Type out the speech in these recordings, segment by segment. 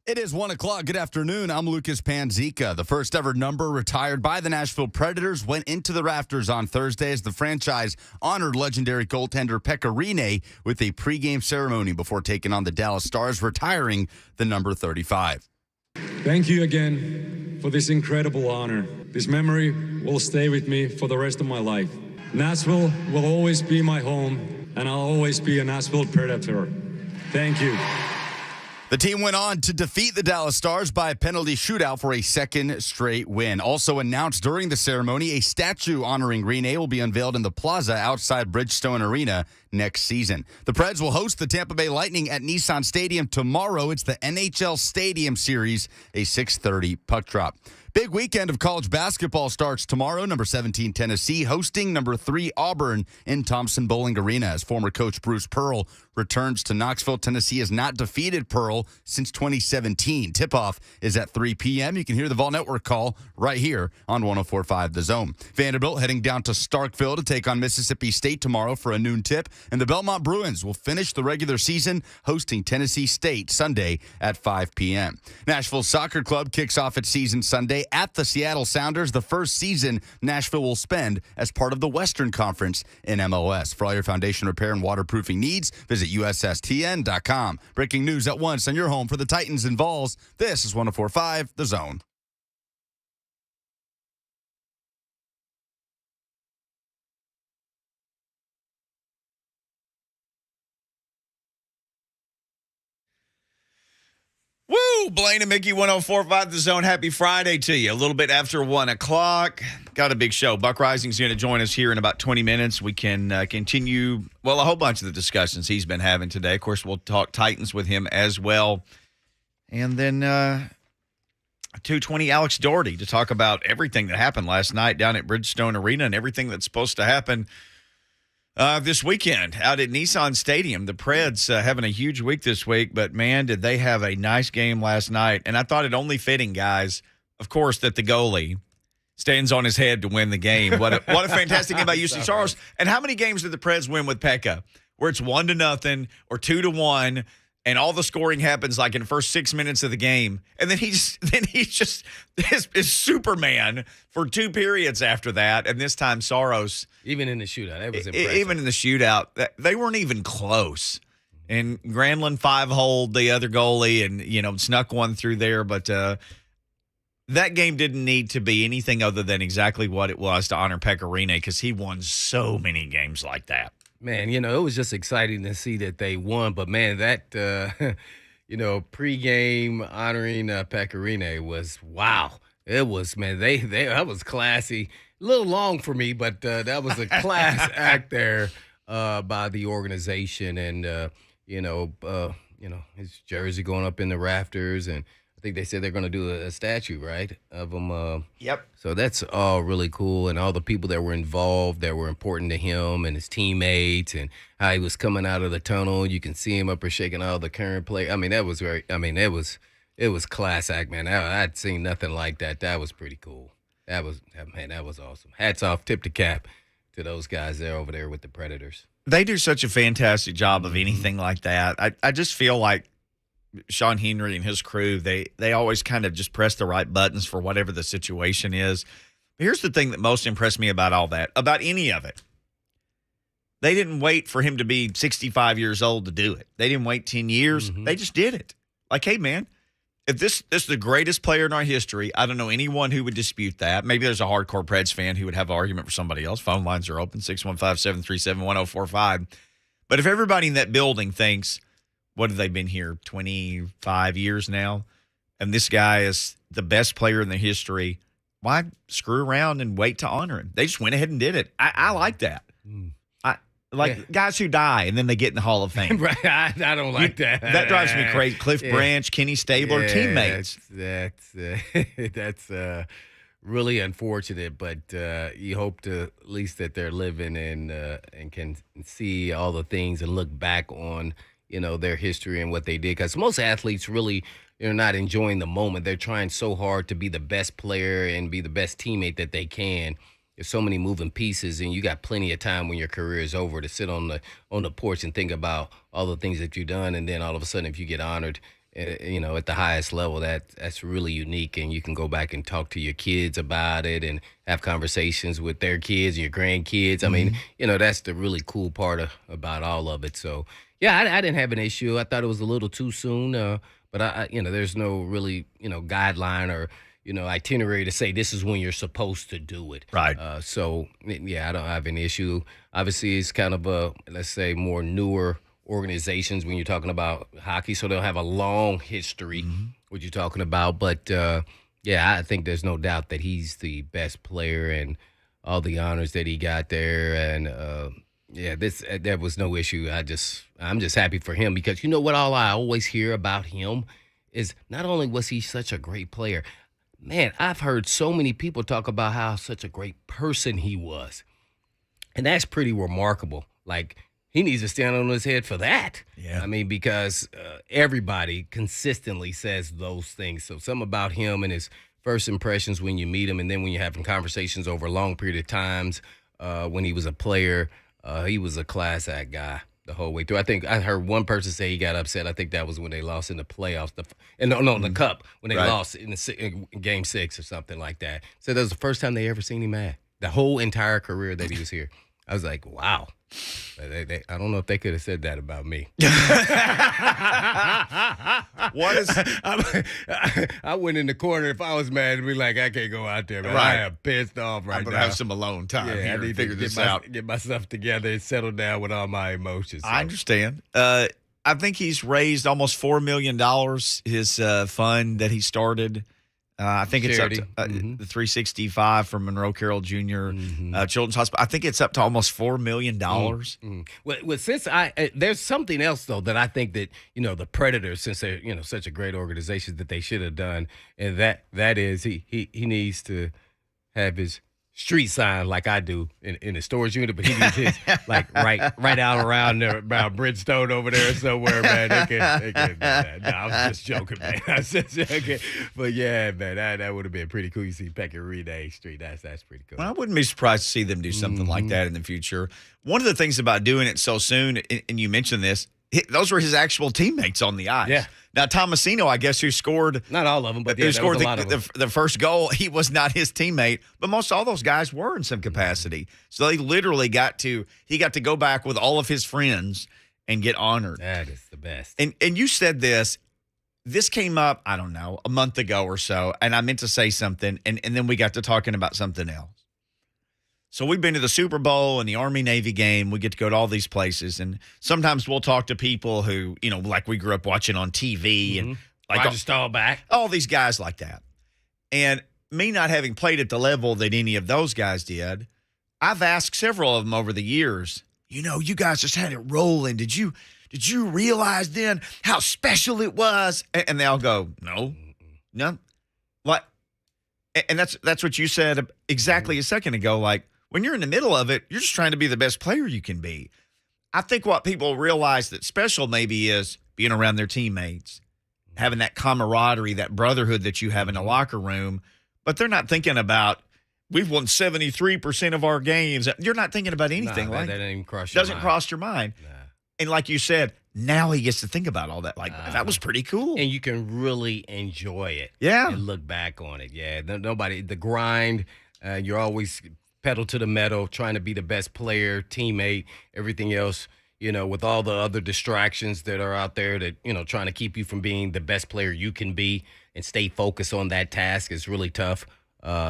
It is 1 o'clock. Good afternoon. I'm Lucas Panzica. The first ever number retired by the Nashville Predators went into the rafters on Thursday as the franchise honored legendary goaltender Pekka Rinne with a pregame ceremony before taking on the Dallas Stars, retiring the number 35. Thank you again for this incredible honor. This memory will stay with me for the rest of my life. Nashville will always be my home, and I'll always be a Nashville Predator. Thank you. The team went on to defeat the Dallas Stars by a penalty shootout for a second straight win. Also announced during the ceremony, a statue honoring Rinne will be unveiled in the plaza outside Bridgestone Arena next season. The Preds will host the Tampa Bay Lightning at Nissan Stadium tomorrow. It's the NHL Stadium Series, a 6:30 puck drop. Big weekend of college basketball starts tomorrow. Number 17, Tennessee, hosting number 3, Auburn in Thompson Bowling Arena as former coach Bruce Pearl returns to Knoxville. Tennessee has not defeated Pearl since 2017. Tip-off is at 3 p.m. You can hear the Vol Network call right here on 104.5 The Zone. Vanderbilt heading down to Starkville to take on Mississippi State tomorrow for a noon tip. And the Belmont Bruins will finish the regular season hosting Tennessee State Sunday at 5 p.m. Nashville Soccer Club kicks off its season Sunday at the Seattle Sounders, the first season Nashville will spend as part of the Western Conference in MLS. For all your foundation repair and waterproofing needs, visit USSTN.com. Breaking news at once on your home for the Titans and Vols. This is 104.5 The Zone. Woo! Blaine and Mickey, 104.5 The Zone. Happy Friday to you. A little bit after 1 o'clock. Got a big show. Buck Reising is going to join us here in about 20 minutes. We can continue, a whole bunch of the discussions he's been having today. Of course, we'll talk Titans with him as well. And then 2:20, Alex Daugherty to talk about everything that happened last night down at Bridgestone Arena and everything that's supposed to happen this weekend out at Nissan Stadium. The Preds having a huge week this week, but, man, did they have a nice game last night. And I thought it only fitting, guys, of course, that the goalie stands on his head to win the game. What a fantastic game by UC Charles. And how many games did the Preds win with Pekka where it's 1-0 or 2-1 and all the scoring happens like in the first 6 minutes of the game, and then he's just is Superman for 2 periods after that, and this time Saros. Even in the shootout, that was impressive. Even in the shootout, they weren't even close. And Granlund 5-holed the other goalie and, snuck one through there, but that game didn't need to be anything other than exactly what it was to honor Pekka Rinne because he won so many games like that. Man, it was just exciting to see that they won. But, man, that, pregame honoring Pekka Rinne was, wow. It was, man, that was classy. A little long for me, but that was a class act there by the organization. And, his jersey going up in the rafters. And I think they said they're going to do a statue, right, of him. Yep. So that's all really cool, and all the people that were involved that were important to him and his teammates, and how he was coming out of the tunnel. You can see him up there shaking all the current play. I mean, that was very. I mean, it was class act, man. I'd seen nothing like that. That was pretty cool. That was awesome. Hats off, tip the cap to those guys there over there with the Predators. They do such a fantastic job of anything like that. I just feel like Sean Henry and his crew, they always kind of just press the right buttons for whatever the situation is. But here's the thing that most impressed me about all that, about any of it. They didn't wait for him to be 65 years old to do it. They didn't wait 10 years. Mm-hmm. They just did it. Like, hey, man, if this is the greatest player in our history, I don't know anyone who would dispute that. Maybe there's a hardcore Preds fan who would have an argument for somebody else. Phone lines are open, 615-737-1045. But if everybody in that building thinks, what have they been here, 25 years now? And this guy is the best player in the history. Why screw around and wait to honor him? They just went ahead and did it. I like that. Guys who die and then they get in the Hall of Fame. Right. I don't like that. That drives me crazy. Cliff Branch, Kenny Stabler, teammates. That's really unfortunate, but you hope to at least that they're living and can see all the things and look back on their history and what they did. Because most athletes really not enjoying the moment. They're trying so hard to be the best player and be the best teammate that they can. There's so many moving pieces, and you got plenty of time when your career is over to sit on the porch and think about all the things that you've done. And then all of a sudden, if you get honored at the highest level. That's really unique, and you can go back and talk to your kids about it and have conversations with their kids and your grandkids. I mean, that's the really cool part about all of it. So, yeah, I didn't have an issue. I thought it was a little too soon, but there's no really, guideline or, itinerary to say this is when you're supposed to do it. Right. So, yeah, I don't have an issue. Obviously, it's kind of let's say, more newer organizations when you're talking about hockey, so they'll have a long history, what you're talking about. But, yeah, I think there's no doubt that he's the best player and all the honors that he got there. And, yeah, there was no issue. I'm just happy for him because you know what all I always hear about him is not only was he such a great player, man, I've heard so many people talk about how such a great person he was. And that's pretty remarkable. Like, he needs to stand on his head for that. Yeah. I mean, because everybody consistently says those things. So something about him and his first impressions when you meet him, and then when you're having conversations over a long period of times when he was a player, he was a class act guy the whole way through. I think I heard one person say he got upset. I think that was when they lost in the playoffs. In the Cup, when they lost in Game 6 or something like that. So that was the first time they ever seen him mad. The whole entire career that he was here. I was like, wow. I don't know if they could have said that about me. What is? I went in the corner. If I was mad, and be like, I can't go out there, man. Right. I am pissed off right I'm now. gonna have some alone time I here need and figure to this out. get myself together and settle down with all my emotions. So. I understand. I think he's raised almost $4 million. His fund that he started. I think Charity. It's up to the 365 from Monroe Carroll Jr. Children's Hospital. I think it's up to almost $4 million. Well, since there's something else though that I think that the Predators, since they're such a great organization, that they should have done, and that is he needs to have his street sign like I do in the storage unit, but he needs his like right out around Bridgestone over there somewhere, man. They can do that. No, I was just joking, man. I was just joking. But yeah, man, that would have been pretty cool. You see Pekka Rinne Street. That's pretty cool. Well, I wouldn't be surprised to see them do something like that in the future. One of the things about doing it so soon, and you mentioned this, those were his actual teammates on the ice. Yeah. Now, Tomasino, I guess, who scored not all of them, but yeah, who scored a lot of them. the first goal, he was not his teammate, but most all those guys were in some capacity. So they literally he got to go back with all of his friends and get honored. That is the best. And you said this came up, I don't know, a month ago or so, and I meant to say something, and then we got to talking about something else. So we've been to the Super Bowl and the Army-Navy game. We get to go to all these places, and sometimes we'll talk to people who, like we grew up watching on TV and like Rodgers Staubach. all these guys like that. And me not having played at the level that any of those guys did, I've asked several of them over the years, you guys just had it rolling. Did you realize then how special it was? And they all go, no. What? And that's what you said exactly a second ago. Like, when you're in the middle of it, you're just trying to be the best player you can be. I think what people realize that special maybe is being around their teammates, having that camaraderie, that brotherhood that you have in the locker room. But they're not thinking about, we've won 73% of our games. You're not thinking about anything like that. That doesn't cross your mind. Doesn't cross your mind. Nah. And like you said, now he gets to think about all that. Like, that was pretty cool. And you can really enjoy it. Yeah. And look back on it. Yeah. The grind, you're always pedal to the metal, trying to be the best player, teammate, everything else, with all the other distractions that are out there that, trying to keep you from being the best player you can be and stay focused on that task is really tough.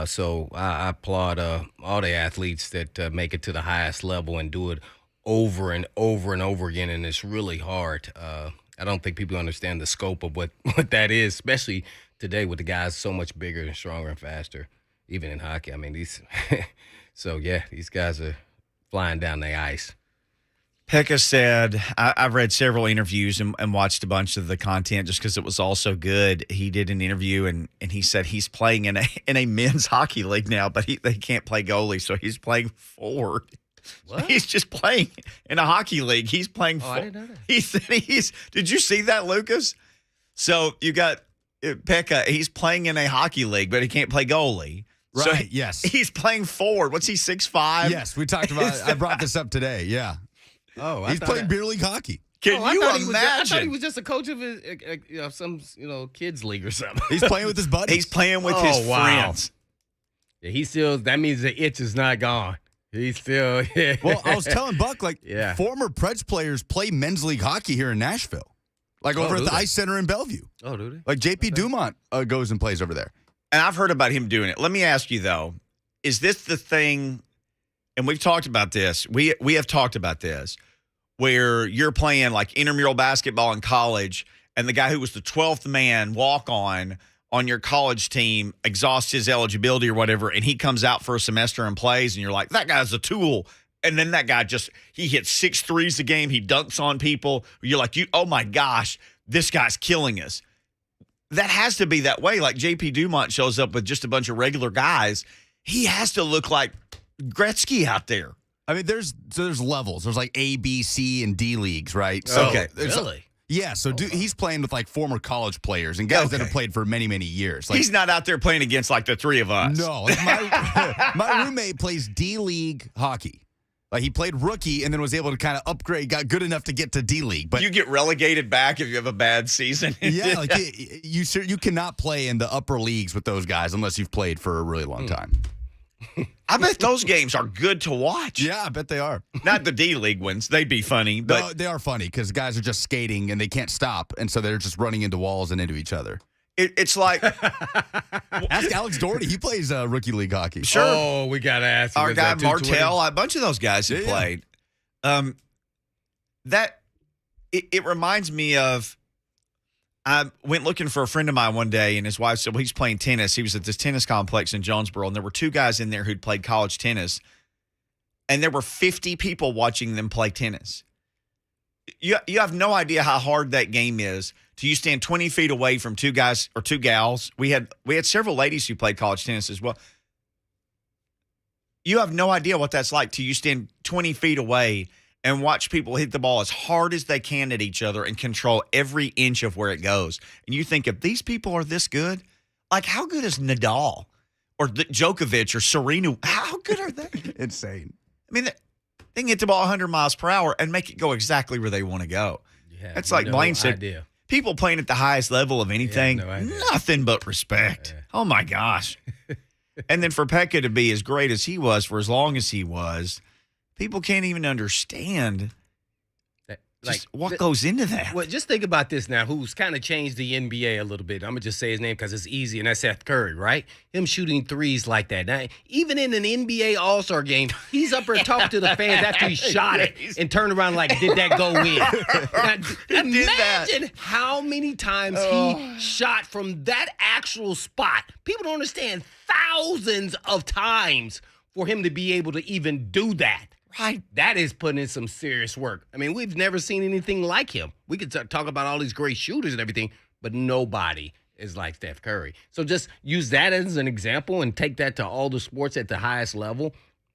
So I applaud all the athletes that make it to the highest level and do it over and over and over again, and it's really hard. I don't think people understand the scope of what that is, especially today with the guys so much bigger and stronger and faster, even in hockey. I mean, these guys are flying down the ice. Pekka said, I've read several interviews and watched a bunch of the content just because it was all so good. He did an interview, and he said he's playing in a men's hockey league now, but they can't play goalie, so he's playing forward. What? He's just playing in a hockey league. He's playing I didn't know that. He said did you see that, Lucas? So you got Pekka, he's playing in a hockey league, but he can't play goalie. Right, So yes. He's playing forward. What's he, 6'5"? Yes, we talked about I brought this up today. Yeah. Oh, He's playing beer league hockey. Can I you thought imagine? I thought he was just a coach of some kids league or something. He's playing with his buddies. He's playing with Oh, his wow. friends. Yeah, he still. That means the itch is not gone. He's still. Yeah. Well, I was telling Buck, Yeah. former Preds players play men's league hockey here in Nashville, over at do the they? Ice Center in Bellevue. Oh, do they? Like JP Dumont goes and plays over there. And I've heard about him doing it. Let me ask you, though, is this the thing, and we've talked about this, we have talked about this, where you're playing like intramural basketball in college, and the guy who was the 12th man walk-on your college team exhausts his eligibility or whatever, and he comes out for a semester and plays, and you're like, that guy's a tool. And then that guy he hits 6 threes a game. He dunks on people. You're like, oh my gosh, this guy's killing us. That has to be that way. Like JP Dumont shows up with just a bunch of regular guys. He has to look like Gretzky out there. I mean, there's levels. There's like A, B, C, and D leagues, right? So, Okay. really? Yeah, so he's playing with former college players and guys that have played for many, many years. He's not out there playing against the three of us. No, my roommate plays D League hockey. He played rookie and then was able to kind of upgrade, got good enough to get to D League. But you get relegated back if you have a bad season. yeah, you cannot play in the upper leagues with those guys unless you've played for a really long time. I bet those games are good to watch. Yeah, I bet they are. Not the D League ones. They'd be funny, but No, they are funny because guys are just skating and they can't stop, and so they're just running into walls and into each other. it's like Ask Alex Daugherty. He plays rookie league hockey. sure. Oh, we gotta ask him. Our Is guy that too Martell, a bunch of those guys have Yeah, yeah. played. It reminds me of. I went looking for a friend of mine one day, and his wife said, well, he's playing tennis. He was at this tennis complex in Jonesboro, and there were 2 guys in there who'd played college tennis, and there were 50 people watching them play tennis. You have no idea how hard that game is. Do you stand 20 feet away from 2 guys or 2 gals? We had several ladies who played college tennis as well. You have no idea what that's like till you stand 20 feet away and watch people hit the ball as hard as they can at each other and control every inch of where it goes. And you think, if these people are this good, how good is Nadal or Djokovic or Serena? How good are they? Insane. I mean, they can hit the ball 100 miles per hour and make it go exactly where they want to go. Yeah, That's like Blaine said. idea. People playing at the highest level of anything, no idea. nothing but respect. Yeah. Oh, my gosh. And then for Pekka to be as great as he was for as long as he was, people can't even understand just what goes into that. Well, just think about this now, who's kind of changed the NBA a little bit. I'm going to just say his name because it's easy, and that's Seth Curry, right? Him shooting threes like that. Now, even in an NBA All-Star game, he's up there talking to the fans after he shot it and turned around like, did that go in? Now, imagine how many times he shot from that actual spot. People don't understand, thousands of times for him to be able to even do that. Right. That is putting in some serious work. I mean, we've never seen anything like him. We could talk about all these great shooters and everything, but nobody is like Steph Curry. So just use that as an example and take that to all the sports at the highest level.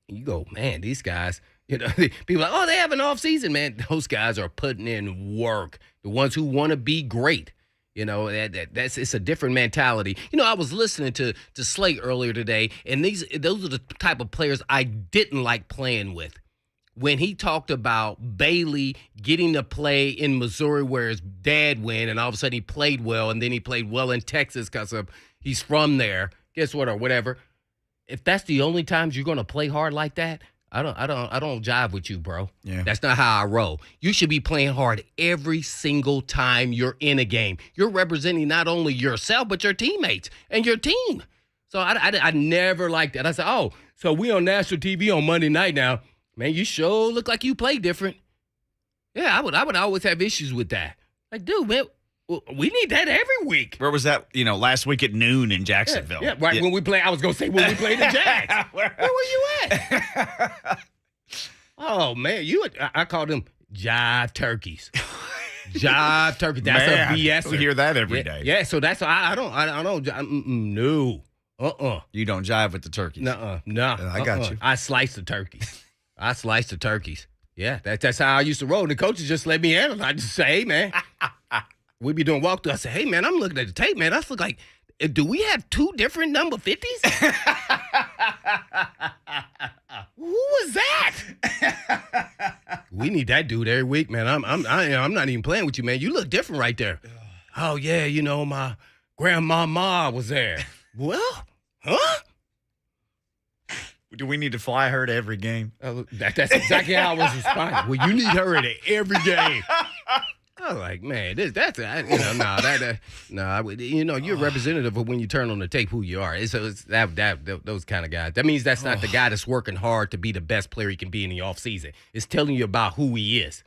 You go, man, these guys, people are like, oh, they have an off season, man. Those guys are putting in work. The ones who want to be great. That's it's a different mentality. I was listening to Slate earlier today, and those are the type of players I didn't like playing with. When he talked about Bailey getting to play in Missouri where his dad went, and all of a sudden he played well, and then he played well in Texas because he's from there. Guess what, or whatever. If that's the only times you're going to play hard like that, I don't jive with you, bro. Yeah. That's not how I roll. You should be playing hard every single time you're in a game. You're representing not only yourself, but your teammates and your team. So I never liked that. I said, oh, so we on national TV on Monday night now. Man, you sure look like you play different. Yeah, I would always have issues with that. Like, dude, man, we need that every week. Where was that, last week at noon in Jacksonville? Yeah, right. Yeah. When we play, I was going to say when we played the Jags. Where were you at? Oh, man, I called them jive turkeys. Jive turkeys. That's a BS. We hear that every day. Yeah, so that's I don't no. You don't jive with the turkeys. No. I got you. I slice the turkeys. Yeah, that's how I used to roll. The coaches just let me handle it. I just say, hey, man. We be doing walkthrough. I say, hey, man, I'm looking at the tape, man. I look like, do we have 2 different number 50s? Who was that? We need that dude every week, man. I'm not even playing with you, man. You look different right there. Oh yeah, my grandmama was there. Well, huh? Do we need to fly her to every game? That's exactly how I was responding. Well, you need her in every game. I was like, man, you're a representative of when you turn on the tape who you are. It's those kind of guys. That means that's not the guy that's working hard to be the best player he can be in the offseason. It's telling you about who he is.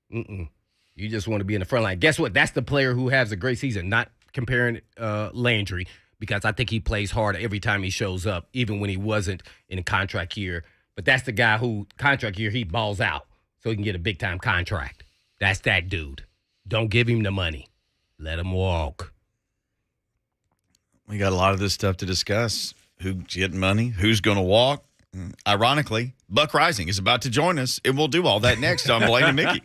You just want to be in the front line. Guess what? That's the player who has a great season. Not comparing Landry, because I think he plays hard every time he shows up, even when he wasn't in a contract year. But that's the guy who, contract year, he balls out so he can get a big-time contract. That's that dude. Don't give him the money. Let him walk. We got a lot of this stuff to discuss. Who's getting money? Who's going to walk? Ironically, Buck Reising is about to join us, and we'll do all that next on Blaine and Mickey.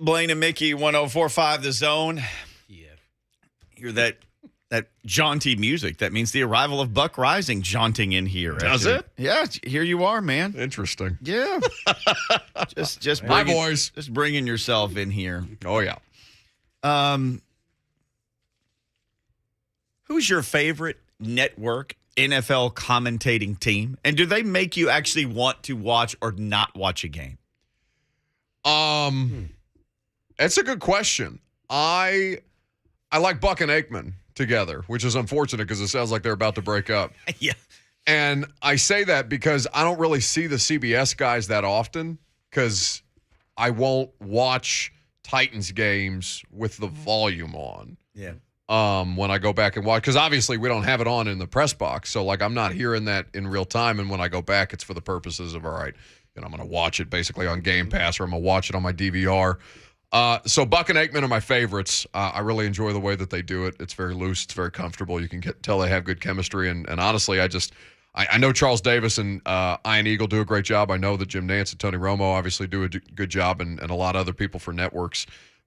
Blaine and Mickey, 104.5 The Zone. Yeah. Hear that jaunty music. That means the arrival of Buck Reising jaunting in here. Does it? Yeah, here you are, man. Interesting. Yeah. just Hi, boys. Just bringing yourself in here. Oh, yeah. Who's your favorite network NFL commentating team? And do they make you actually want to watch or not watch a game? It's a good question. I like Buck and Aikman together, which is unfortunate because it sounds like they're about to break up. Yeah. And I say that because I don't really see the CBS guys that often because I won't watch Titans games with the volume on. Yeah. When I go back and watch, because obviously we don't have it on in the press box. So, like, I'm not hearing that in real time. And when I go back, it's for the purposes of, all right, I'm going to watch it basically on Game Pass or I'm going to watch it on my DVR. So Buck and Aikman are my favorites. I really enjoy the way that they do it. It's very loose. It's very comfortable. You can tell they have good chemistry. And honestly, I know Charles Davis and Ian Eagle do a great job. I know that Jim Nance and Tony Romo obviously do a good job and a lot of other people for networks.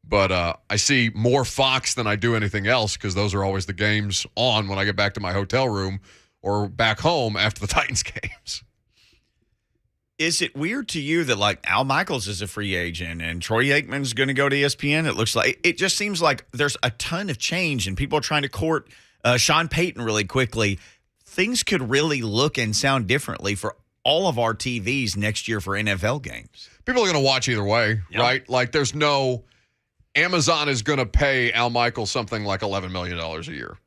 But I see more Fox than I do anything else because those are always the games on when I get back to my hotel room or back home after the Titans games. Is it weird to you that, like, Al Michaels is a free agent and Troy Aikman's going to go to ESPN? It looks like it just seems like there's a ton of change and people are trying to court Sean Payton really quickly. Things could really look and sound differently for all of our TVs next year for NFL games. People are going to watch either way, right? Like, there's no Amazon is going to pay Al Michaels something like $11 million a year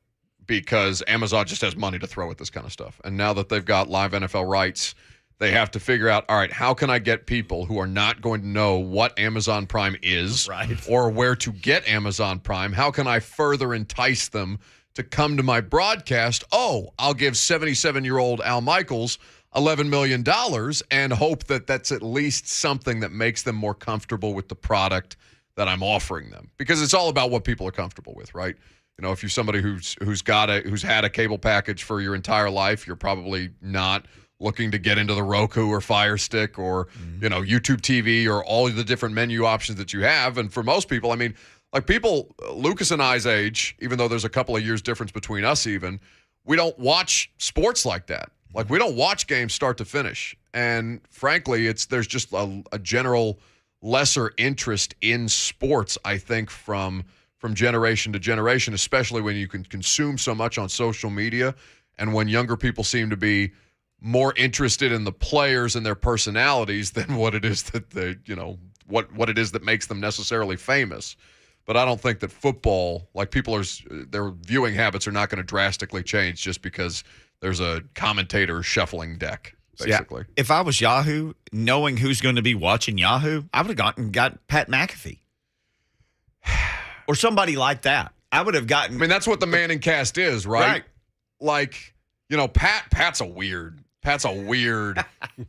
because Amazon just has money to throw at this kind of stuff. And now that they've got live NFL rights, they have to figure out, all right, how can I get people who are not going to know what Amazon Prime is or where to get Amazon Prime? How can I further entice them to come to my broadcast? Oh, I'll give 77-year-old Al Michaels $11 million and hope that that's at least something that makes them more comfortable with the product that I'm offering them. Because it's all about what people are comfortable with, right? You know, if you're somebody who's had a cable package for your entire life, you're probably not looking to get into the Roku or Fire Stick or, YouTube TV or all of the different menu options that you have. And for most people, I mean, like people, Lucas and I's age, even though there's a couple of years difference between us even, we don't watch sports like that. Like we don't watch games start to finish. And frankly, there's just a general lesser interest in sports, I think, from generation to generation, especially when you can consume so much on social media and when younger people seem to be more interested in the players and their personalities than what it is that what it is that makes them necessarily famous. But I don't think that football, like their viewing habits are not going to drastically change just because there's a commentator shuffling deck, basically. Yeah. If I was Yahoo, knowing who's going to be watching Yahoo, I would have got Pat McAfee or somebody like that. I would have gotten. I mean, that's what the Manning cast is, right? Like, Pat's a weird,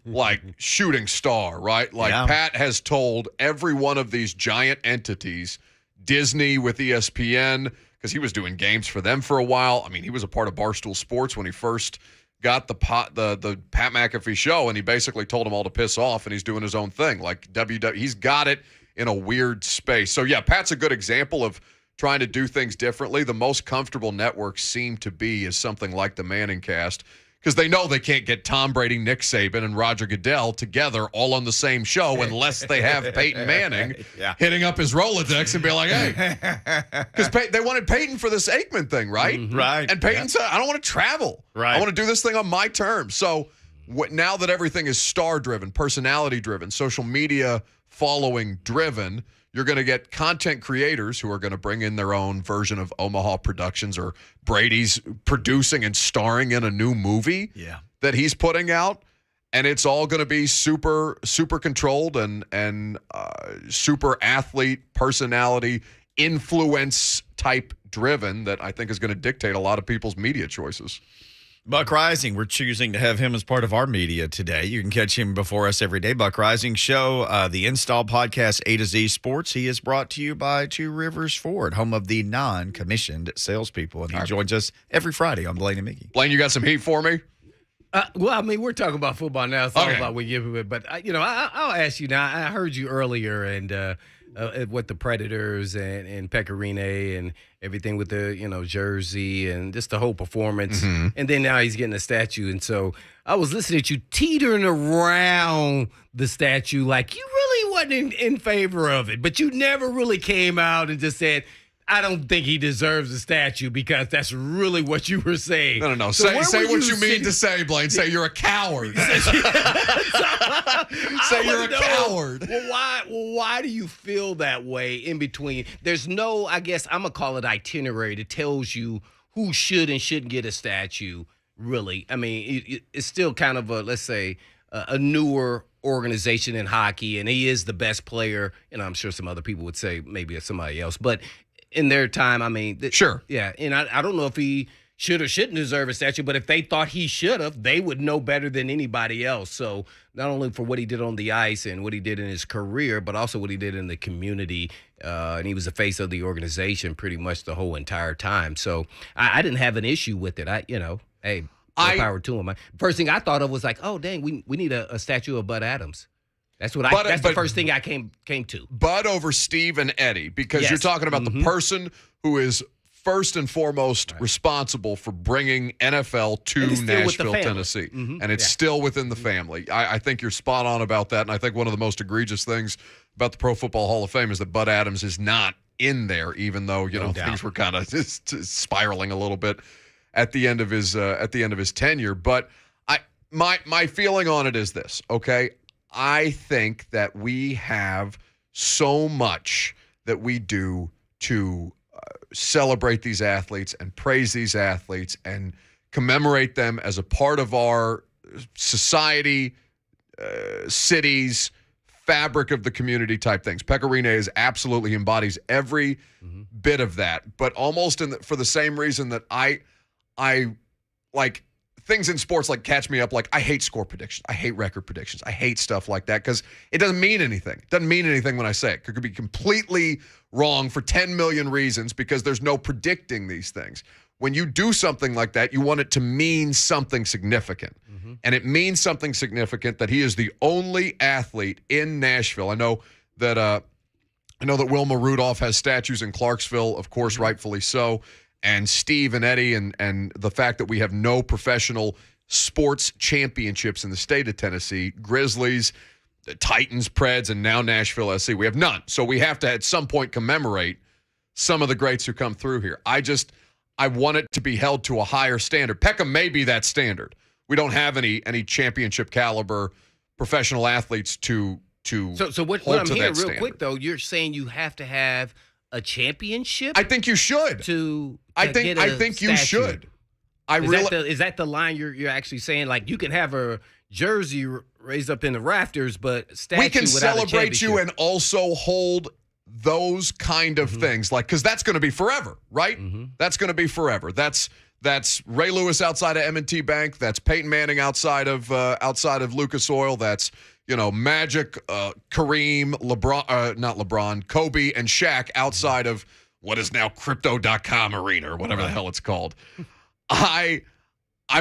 like, shooting star, right? Like, Pat has told every one of these giant entities, Disney with ESPN, because he was doing games for them for a while. I mean, he was a part of Barstool Sports when he first got the Pat McAfee show, and he basically told them all to piss off, and he's doing his own thing. Like, he's got it in a weird space. So, yeah, Pat's a good example of trying to do things differently. The most comfortable networks seem to be is something like the Manning cast, because they know they can't get Tom Brady, Nick Saban, and Roger Goodell together all on the same show unless they have Peyton Manning hitting up his Rolodex and be like, hey. Because they wanted Peyton for this Aikman thing, right? Mm-hmm. Right. And Peyton said, I don't want to travel. Right. I want to do this thing on my terms. So now that everything is star-driven, personality-driven, social media following-driven, you're going to get content creators who are going to bring in their own version of Omaha Productions, or Brady's producing and starring in a new movie that he's putting out. And it's all going to be super, super controlled and super athlete, personality, influence type driven that I think is going to dictate a lot of people's media choices. Buck Reising, we're choosing to have him as part of our media today. You can catch him before us every day. Buck Reising Show, the Install Podcast, A to Z Sports. He is brought to you by Two Rivers Ford, home of the non-commissioned salespeople. And he joins us every Friday on Blaine and Mickey. Blaine, you got some heat for me? Well, I mean, we're talking about football now. It's all Okay. about when you. But I'll ask you now. I heard you earlier, and with the Predators and Pekka Rinne and everything with the jersey and just the whole performance, and then now he's getting a statue. And so I was listening to you teetering around the statue like you really wasn't in favor of it, but you never really came out and just said, I don't think he deserves a statue, because that's really what you were saying. No. So Say what you mean sitting- to say, Blaine. Say you're a coward. Say you're a coward. Well, why do you feel that way in between? There's no, I guess I'm going to call it itinerary that tells you who should and shouldn't get a statue, really. I mean, it's still kind of let's say, a newer organization in hockey, and he is the best player. I'm sure some other people would say maybe it's somebody else, but in their time, I mean, Sure. Yeah, and I don't know if he should or shouldn't deserve a statue, but if they thought he should have, they would know better than anybody else. So not only for what he did on the ice and what he did in his career, but also what he did in the community. And he was the face of the organization pretty much the whole entire time. So I didn't have an issue with it. Hey, more power to him. First thing I thought of was like, oh, dang, we need a statue of Bud Adams. That's what that's the first thing I came to. Bud over Steve and Eddie, because you're talking about the person who is first and foremost responsible for bringing NFL to Nashville, Tennessee. And it's still within the family. I think you're spot on about that. And I think one of the most egregious things about the Pro Football Hall of Fame is that Bud Adams is not in there, even though, things were kind of just spiraling a little bit at the end of his tenure. But my feeling on it is this, okay? I think that we have so much that we do to celebrate these athletes and praise these athletes and commemorate them as a part of our society, cities, fabric of the community type things. Pekka Rinne absolutely embodies every bit of that, but almost for the same reason that I like things in sports like catch me up. Like, I hate score predictions. I hate record predictions. I hate stuff like that because it doesn't mean anything. It doesn't mean anything when I say it. It could be completely wrong for 10 million reasons because there's no predicting these things. When you do something like that, you want it to mean something significant. And it means something significant that he is the only athlete in Nashville. I know that Wilma Rudolph has statues in Clarksville, of course, rightfully so. And Steve and Eddie and the fact that we have no professional sports championships in the state of Tennessee, Grizzlies, the Titans, Preds, and now Nashville SC. We have none. So we have to at some point commemorate some of the greats who come through here. I want it to be held to a higher standard. Pekka may be that standard. We don't have any championship caliber professional athletes to So what I'm hearing real quick though, you're saying you have to have a championship? I think you should. I think you should. Is that the line you're actually saying? Like, you can have a jersey raised up in the rafters, but statue we can without celebrate you and also hold those kind of things, like, because that's going to be forever, right? That's going to be forever. That's Ray Lewis outside of M&T Bank. That's Peyton Manning outside of Lucas Oil. That's Magic, Kareem, LeBron, Kobe, and Shaq outside of what is now Crypto.com Arena or whatever the hell it's called. I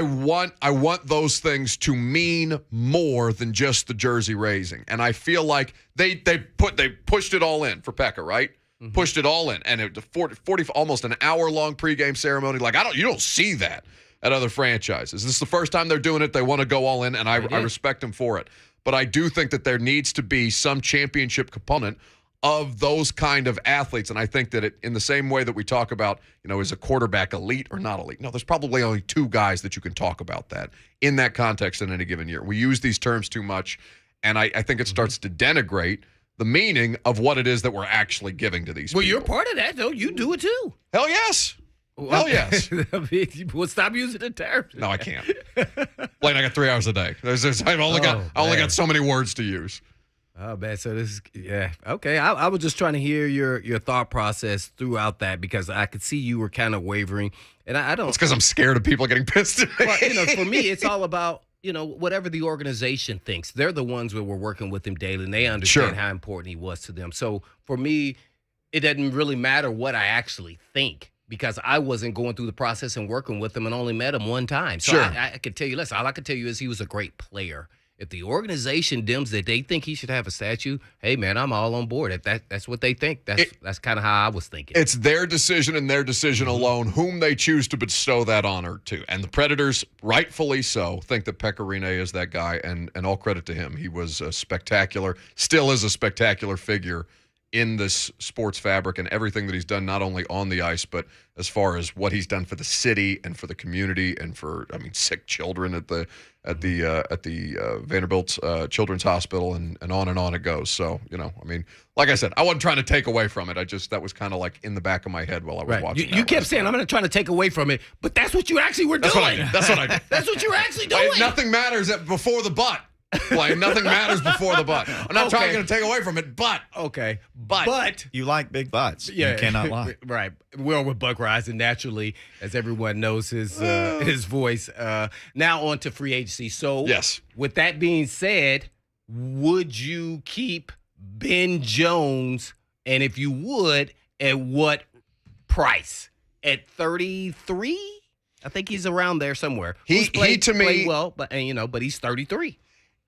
want those things to mean more than just the jersey raising, and I feel like they pushed it all in for Pekka, right? Pushed it all in, and it 40 almost an hour-long pregame ceremony. Like, you don't see that at other franchises. This is the first time they're doing it. They want to go all in, and I respect them for it. But I do think that there needs to be some championship component of those kind of athletes. And I think that in the same way that we talk about, is a quarterback elite or not elite? No, there's probably only two guys that you can talk about that in that context in any given year. We use these terms too much, and I think it starts to denigrate the meaning of what it is that we're actually giving to these people. Well, you're part of that, though. You do it, too. Hell yes. Hell yes. Well, stop using the terms. No, I can't. Blaine, I got 3 hours a day. I only got so many words to use. Oh, man. So this is, yeah. Okay. I was just trying to hear your thought process throughout that because I could see you were kind of wavering. And I don't. It's because I'm scared of people getting pissed at me. Well, for me, it's all about, whatever the organization thinks. They're the ones that were working with him daily, and they understand how important he was to them. So for me, it doesn't really matter what I actually think. because I wasn't going through the process and working with him and only met him one time. So Sure. I could tell you, listen, all I could tell you is he was a great player. If the organization deems that they think he should have a statue, hey, man, I'm all on board. If that's what they think, that's kind of how I was thinking. It's their decision and their decision alone whom they choose to bestow that honor to. And the Predators, rightfully so, think that Pekka Rinne is that guy, and all credit to him. He was a spectacular, still is a spectacular figure in this sports fabric and everything that he's done, not only on the ice, but as far as what he's done for the city and for the community and for, sick children at the Vanderbilt Children's Hospital and on it goes. So, like I said, I wasn't trying to take away from it. That was kind of like in the back of my head while I was watching. You kept saying, I'm not trying to take away from it, but that's what you actually were doing. That's what I did. That's what you were actually doing. Nothing matters before the butt. Blaine, nothing matters before the butt. I'm not trying to take away from it, but. Okay. But. You like big butts. Yeah. You cannot lie. Right. We're with Buck Reising, naturally, as everyone knows his voice. Now on to free agency. So, yes. With that being said, would you keep Ben Jones? And if you would, at what price? At 33? I think he's around there somewhere. He to me played well, but he's 33.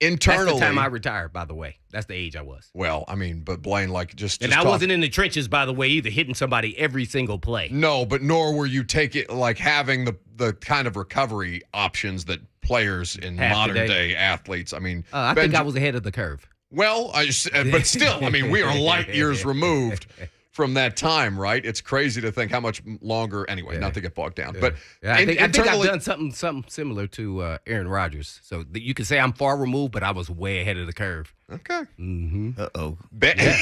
Internally, that's the time I retired, by the way. That's the age I was. Well, but Blaine, and I wasn't in the trenches, by the way, either, hitting somebody every single play. No, but nor were you having the kind of recovery options that players in modern day athletes. I think I was ahead of the curve. Well, but still, we are light years removed from that time, right? It's crazy to think how much longer. Anyway, not to get bogged down, but I think I've done something similar to Aaron Rodgers. So you can say I'm far removed, but I was way ahead of the curve. Okay. Mm-hmm. Uh-oh.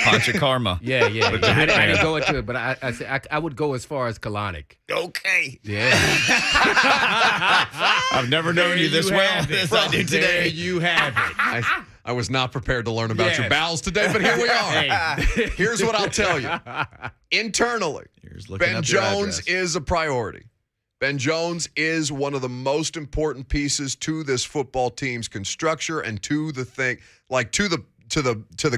Punch of karma. Yeah. I didn't go into it, but I would go as far as Kalanick. Okay. Yeah. I've never known you this well as I do today. There you have it. I was not prepared to learn about your bowels today, but here we are. Here's what I'll tell you. Internally, Ben Jones is a priority. Ben Jones is one of the most important pieces to this football team's construction and to the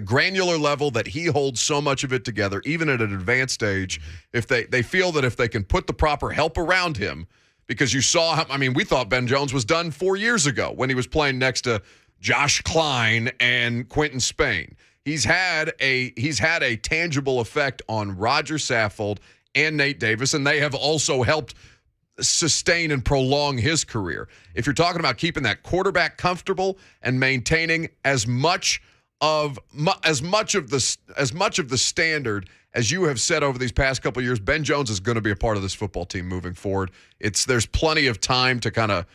granular level that he holds so much of it together, even at an advanced stage. If they feel that if they can put the proper help around him, because you saw how, we thought Ben Jones was done 4 years ago when he was playing next to Josh Klein and Quentin Spain. He's had a tangible effect on Roger Saffold and Nate Davis, and they have also helped sustain and prolong his career. If you're talking about keeping that quarterback comfortable and maintaining as much of the standard as you have said over these past couple of years, Ben Jones is going to be a part of this football team moving forward. There's plenty of time to kind of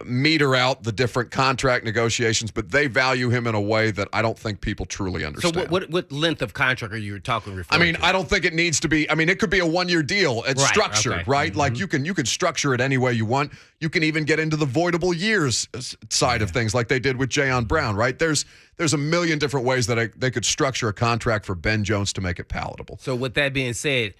meter out the different contract negotiations, but they value him in a way that I don't think people truly understand. So what length of contract are you referring to? I don't think it needs to be. It could be a 1-year deal. It's structured, right? Mm-hmm. Like you can structure it any way you want. You can even get into the voidable years side of things, like they did with Jayon Brown, right? There's a million different ways that they could structure a contract for Ben Jones to make it palatable. So with that being said,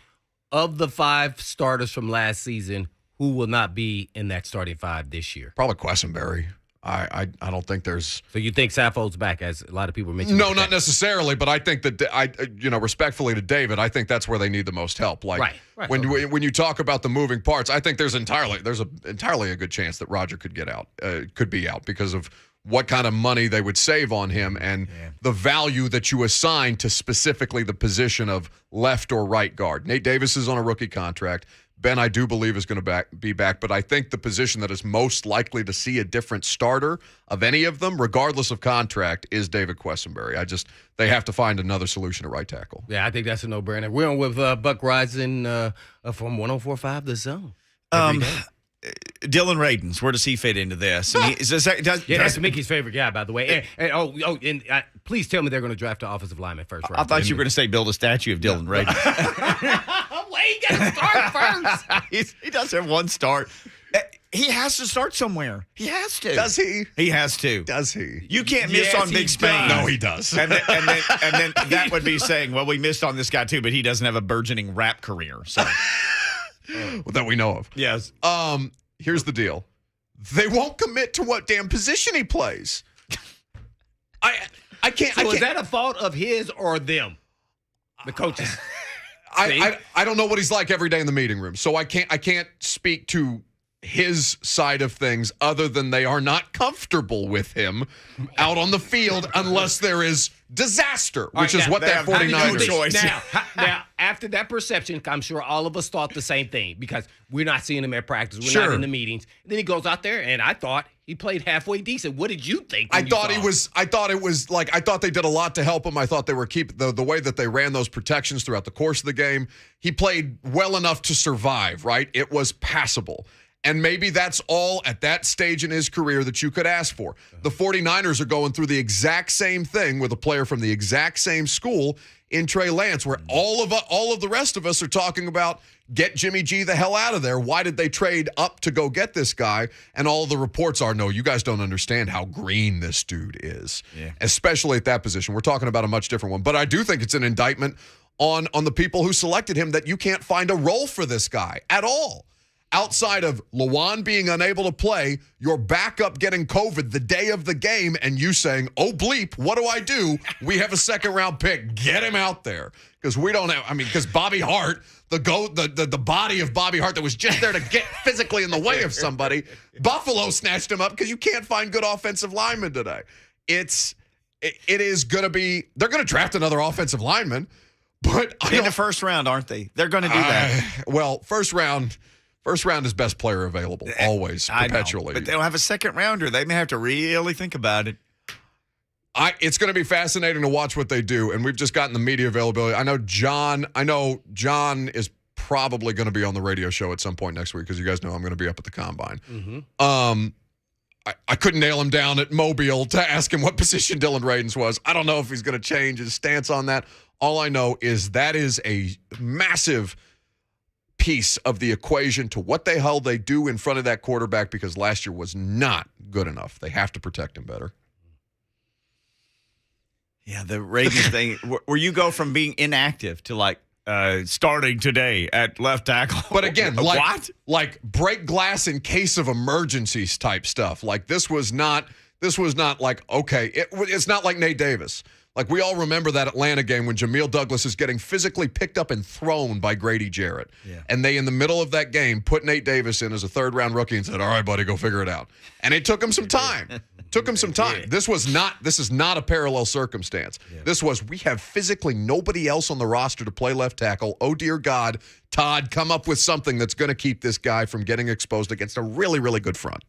of the 5 starters from last season, who will not be in that starting 5 this year? Probably Quessenberry. I don't think there's. So you think Saffold's back, as a lot of people mentioned? No, not necessarily, but I think that respectfully to David, I think that's where they need the most help. Like right. When you talk about the moving parts, I think there's entirely a good chance that Roger could be out because of what kind of money they would save on him and the value that you assign to specifically the position of left or right guard. Nate Davis is on a rookie contract. Ben, I do believe, is going to be back, but I think the position that is most likely to see a different starter of any of them, regardless of contract, is David Quessenberry. They have to find another solution at right tackle. Yeah, I think that's a no-brainer. We're on with Buck Reising from 104.5 The Zone. Dylan Radins, where does he fit into this? That's Mickey's favorite guy, by the way. And please tell me they're going to draft an offensive lineman first round. I thought you were going to say build a statue of Dylan Radins. He got to start first. He does have one start. He has to start somewhere. He has to. Does he? He has to. Does he? You can't miss on Big Spain. No, he does. And then that would be saying, well, we missed on this guy too, but he doesn't have a burgeoning rap career. So that we know of. Yes. Here's the deal. They won't commit to what damn position he plays. I can't. So is that a fault of his or them? The coaches. I don't know what he's like every day in the meeting room, so I can't speak to his side of things other than they are not comfortable with him out on the field unless there is disaster, which is what that 49ers. Now, after that perception, I'm sure all of us thought the same thing because we're not seeing him at practice. We're not in the meetings. And then he goes out there, and I thought he played halfway decent. What did you think? I thought they did a lot to help him. I thought they were the way that they ran those protections throughout the course of the game. He played well enough to survive, right? It was passable. And maybe that's all at that stage in his career that you could ask for. The 49ers are going through the exact same thing with a player from the exact same school in Trey Lance, where all of the rest of us are talking about get Jimmy G the hell out of there. Why did they trade up to go get this guy? And all the reports are, no, you guys don't understand how green this dude is, especially at that position. We're talking about a much different one. But I do think it's an indictment on the people who selected him that you can't find a role for this guy at all. Outside of Lawan being unable to play, your backup getting COVID the day of the game, and you saying, oh, bleep, what do I do? We have a second-round pick. Get him out there. Because we don't have, because Bobby Hart, the body of Bobby Hart that was just there to get physically in the way of somebody, Buffalo snatched him up because you can't find good offensive linemen today. It is going to be, they're going to draft another offensive lineman, but in the first round, aren't they? They're going to do that. Well, first round is best player available, always, perpetually. But they don't have a second rounder. They may have to really think about it. It's going to be fascinating to watch what they do, and we've just gotten the media availability. I know John is probably going to be on the radio show at some point next week because you guys know I'm going to be up at the Combine. Mm-hmm. I couldn't nail him down at Mobile to ask him what position Dylan Radins was. I don't know if he's going to change his stance on that. All I know is that is a massive piece of the equation to what the hell they do in front of that quarterback because last year was not good enough. They have to protect him better. Yeah, the Ravens thing, where you go from being inactive to starting today at left tackle. But again, what? Like break glass in case of emergencies type stuff. Like this was not like, okay, it's not like Nate Davis. Like, we all remember that Atlanta game when Jameel Douglas is getting physically picked up and thrown by Grady Jarrett. Yeah. And they, in the middle of that game, put Nate Davis in as a third-round rookie and said, all right, buddy, go figure it out. And it took him some time. This is not a parallel circumstance. Yeah. This was, we have physically nobody else on the roster to play left tackle. Oh, dear God, Todd, come up with something that's going to keep this guy from getting exposed against a really, really good front.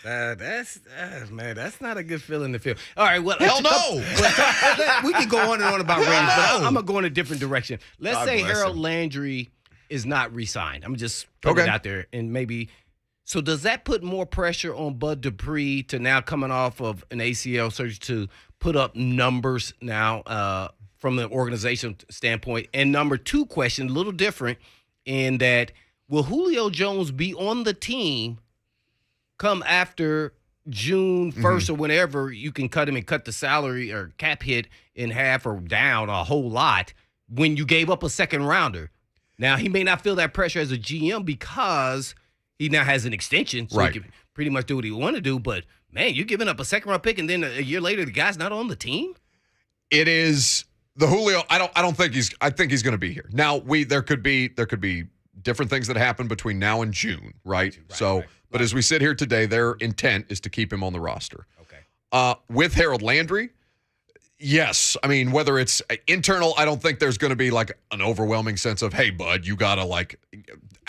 That's not a good feeling to feel. All right, well, hell no. We can go on and on about Ravens, but I'm gonna go in a different direction. Let's say Harold Landry is not re-signed. I'm just putting it out there, and maybe. So does that put more pressure on Bud Dupree to now coming off of an ACL surgery to put up numbers now from the organization standpoint? And number two question, a little different, in that will Julio Jones be on the team come after June 1st or whenever you can cut him and cut the salary or cap hit in half or down a whole lot when you gave up a second rounder? Now, he may not feel that pressure as a GM because he now has an extension, so he can pretty much do what he want to do. But, man, you're giving up a second-round pick, and then a year later the guy's not on the team? It is the Julio. I think he's going to be here. Now, there could be different things that happen between now and June, right? But as we sit here today, their intent is to keep him on the roster. Okay. With Harold Landry, yes. I mean, whether it's internal, I don't think there's going to be like an overwhelming sense of, hey, bud, you got to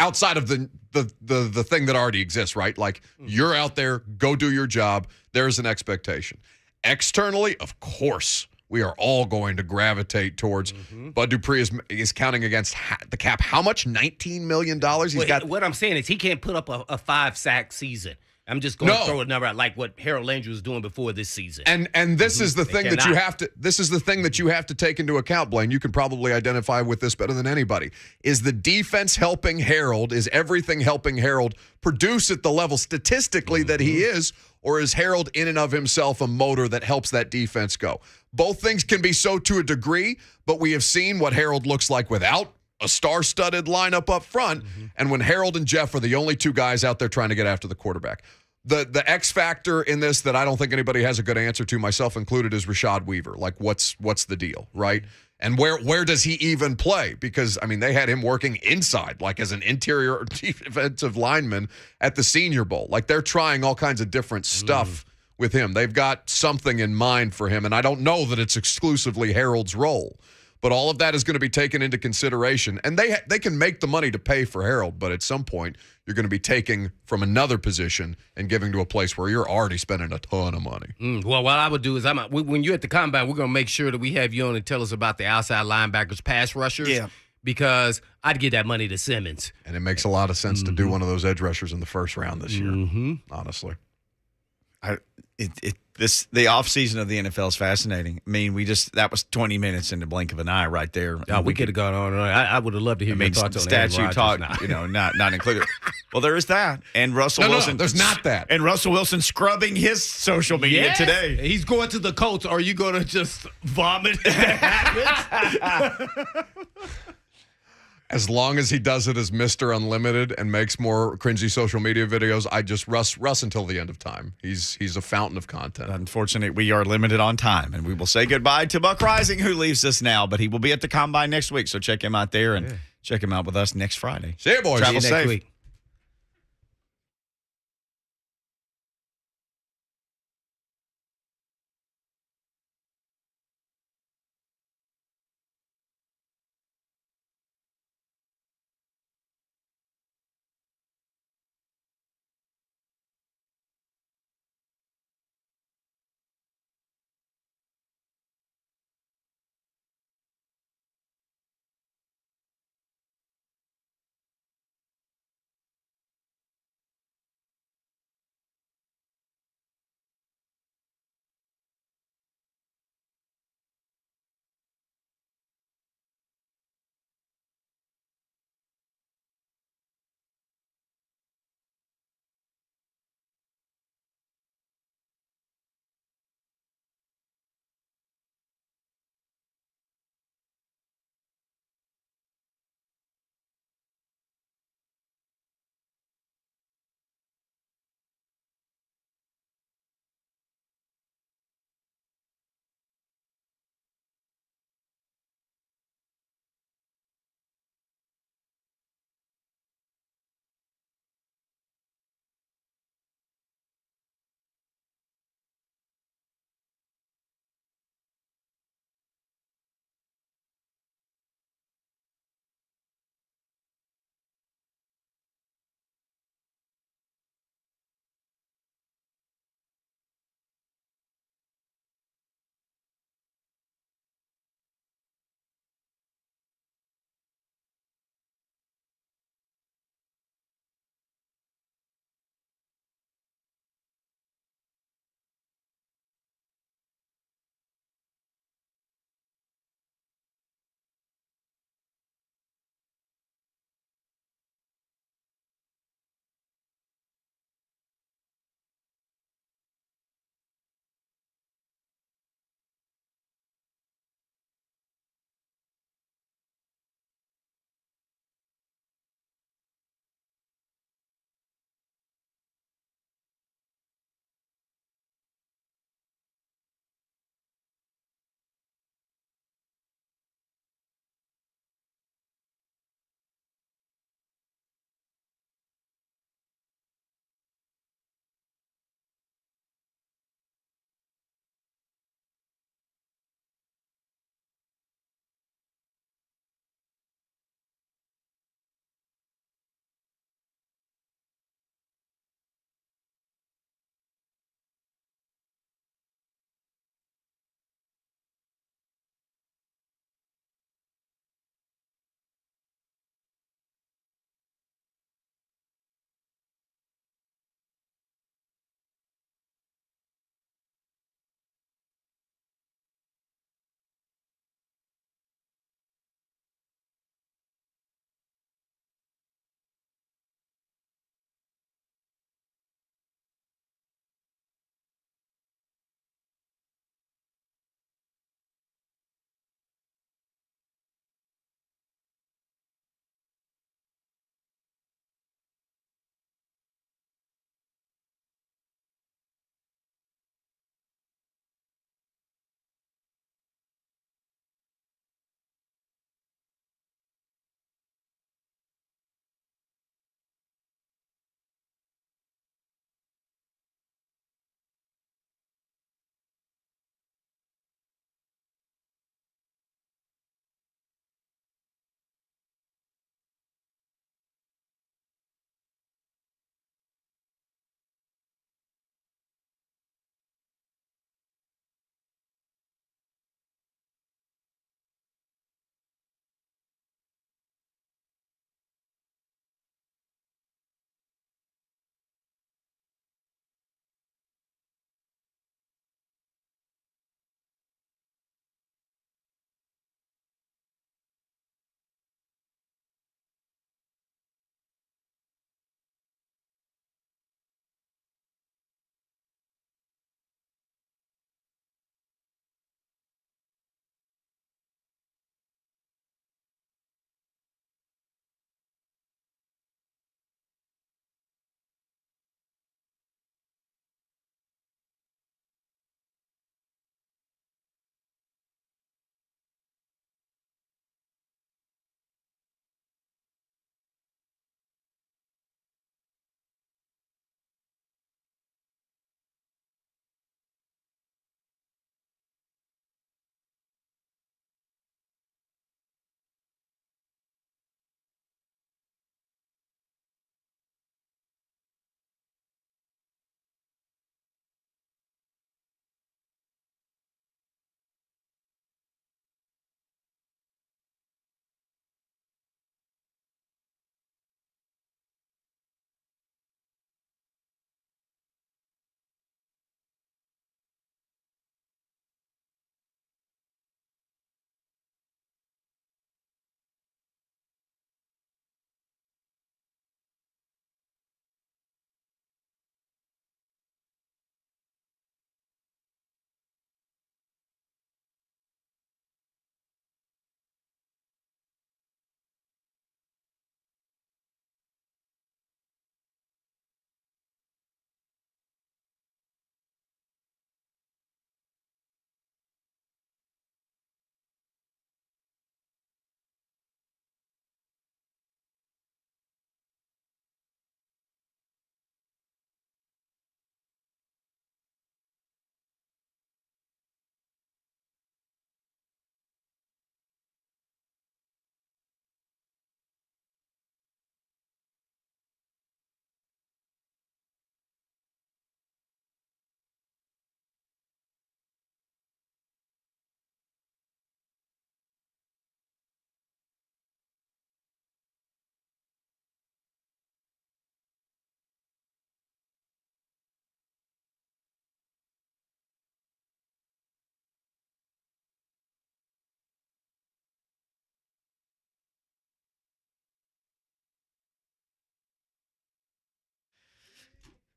outside of the thing that already exists, right? Like you're out there, go do your job. There's an expectation. Externally, of course, we are all going to gravitate towards Bud Dupree is counting against the cap. How much? $19 million? What I'm saying is he can't put up a 5-sack season. I'm just going to throw a number out like what Harold Landry was doing before this season. And this is the thing that you have to. This is the thing that you have to take into account, Blaine. You can probably identify with this better than anybody. Is the defense helping Harold? Is everything helping Harold produce at the level statistically that he is? Or is Harold in and of himself a motor that helps that defense go? Both things can be so to a degree, but we have seen what Harold looks like without a star-studded lineup up front, and when Harold and Jeff are the only two guys out there trying to get after the quarterback. The X factor in this that I don't think anybody has a good answer to, myself included, is Rashad Weaver. Like, what's the deal, right? And where does he even play? Because, I mean, they had him working inside, like as an interior defensive lineman at the Senior Bowl. Like, they're trying all kinds of different stuff with him. They've got something in mind for him, and I don't know that it's exclusively Harold's role. But all of that is going to be taken into consideration. And they can make the money to pay for Harold, but at some point, you're going to be taking from another position and giving to a place where you're already spending a ton of money. Well, what I would do is when you're at the combine, we're going to make sure that we have you on and tell us about the outside linebackers, pass rushers. Yeah. Because I'd give that money to Simmons. And it makes a lot of sense to do one of those edge rushers in the first round this year, honestly. The offseason of the NFL is fascinating. I mean, that was 20 minutes in the blink of an eye right there. We could have gone on. I would have loved to hear your thoughts on statue talk, not included. Well, there is that. And Russell Wilson. No, there's not that. And Russell Wilson scrubbing his social media today. He's going to the Colts. Are you going to just vomit if that happens? As long as he does it as Mr. Unlimited and makes more cringy social media videos, I just Russ until the end of time. He's a fountain of content. Unfortunately, we are limited on time, and we will say goodbye to Buck Reising, who leaves us now, but he will be at the Combine next week, so check him out there and check him out with us next Friday. See you, boys. Travel See you next safe. week.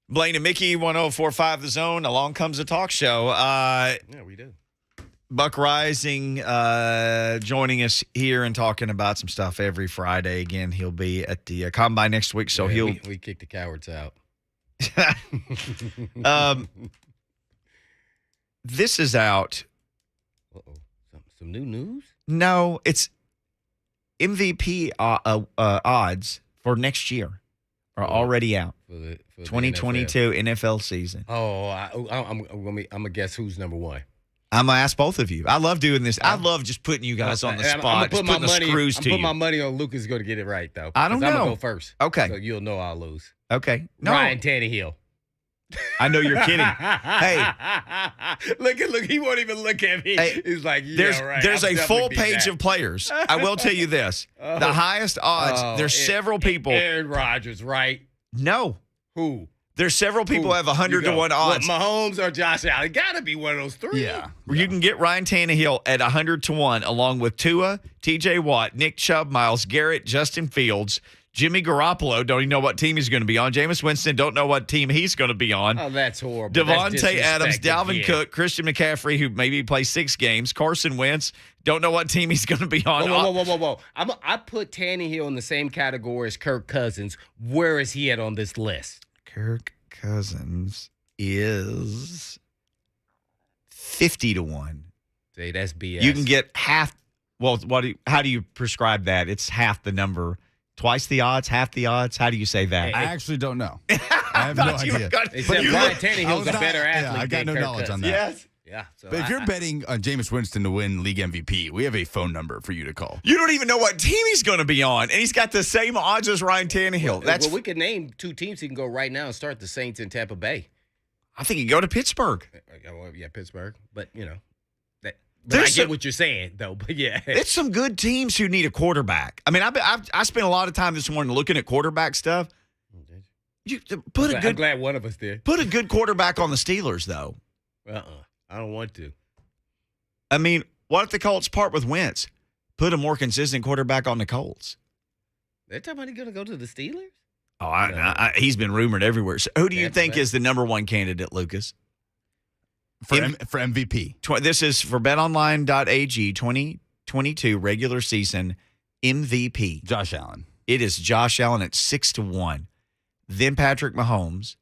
Blaine and Mickey, 1045 The Zone. Along comes the talk show. Yeah, we do. Buck Reising joining us here and talking about some stuff every Friday. Again, he'll be at the Combine next week, so Yeah, we kick the cowards out. This is out. Uh-oh. Some new news? No, it's MVP odds for next year are already out. For the 2022 NFL season. Oh, I'm gonna guess who's number one. I'm gonna ask both of you. I love doing this. I love just putting you guys on the spot. I'm Just gonna putting the screws to put you. my money on Lucas is gonna get it right though. I don't 'Cause I'm know. gonna go first. Okay. So you'll know I'll lose. Okay. No, Ryan Tannehill. I know you're kidding. Hey, look, he won't even look at me. Hey, He's like, yeah, right. there's I'm a definitely full beat page that. of players. I will tell you this: the highest odds. There's several people. Aaron Rodgers, right? No, Who? there's several people who have 100 to 1 odds. What, Mahomes or Josh Allen? Gotta be one of those three. Yeah. You can get Ryan Tannehill at 100 to 1, along with Tua, T.J. Watt, Nick Chubb, Myles Garrett, Justin Fields, Jimmy Garoppolo. Don't even know what team he's going to be on. Jameis Winston, don't know what team he's going to be on. Oh, that's horrible. That's Devontae Adams, disrespect Dalvin again. Cook, Christian McCaffrey, who maybe plays 6 games, Carson Wentz, don't know what team he's going to be on. Whoa. I put Tannehill in the same category as Kirk Cousins. Where is he at on this list? Kirk Cousins is 50 to 1. Say that's BS. You can get half. Well, how do you prescribe that? It's half the number. Twice the odds, half the odds. How do you say that? I actually don't know. I have no idea. Except you Ryan look- Tannehill's a better athlete. Yeah, I got than no Kirk knowledge on Cousins. that. Yes. Yeah. So But if you're betting on Jameis Winston to win league MVP, we have a phone number for you to call. You don't even know what team he's going to be on, and he's got the same odds as Ryan Tannehill. well, we could name 2 teams he can go right now and start the Saints in Tampa Bay. I think he go to Pittsburgh. Yeah, Pittsburgh. But I There's get what you're saying though. But yeah, It's some good teams who need a quarterback. I mean, I spent a lot of time this morning looking at quarterback stuff. You I'm glad one of us did. put a good quarterback on the Steelers, though. I don't want to. I mean, what if the Colts part with Wentz? Put a more consistent quarterback on the Colts. They're talking about he going to go to the Steelers? Oh, he's been rumored everywhere. So who do you Tampa think Bay? is the number 1 candidate, Lucas? For MVP. This is for betonline.ag 2022 regular season MVP. Josh Allen. It is Josh Allen at 6 to 1. Then Patrick Mahomes.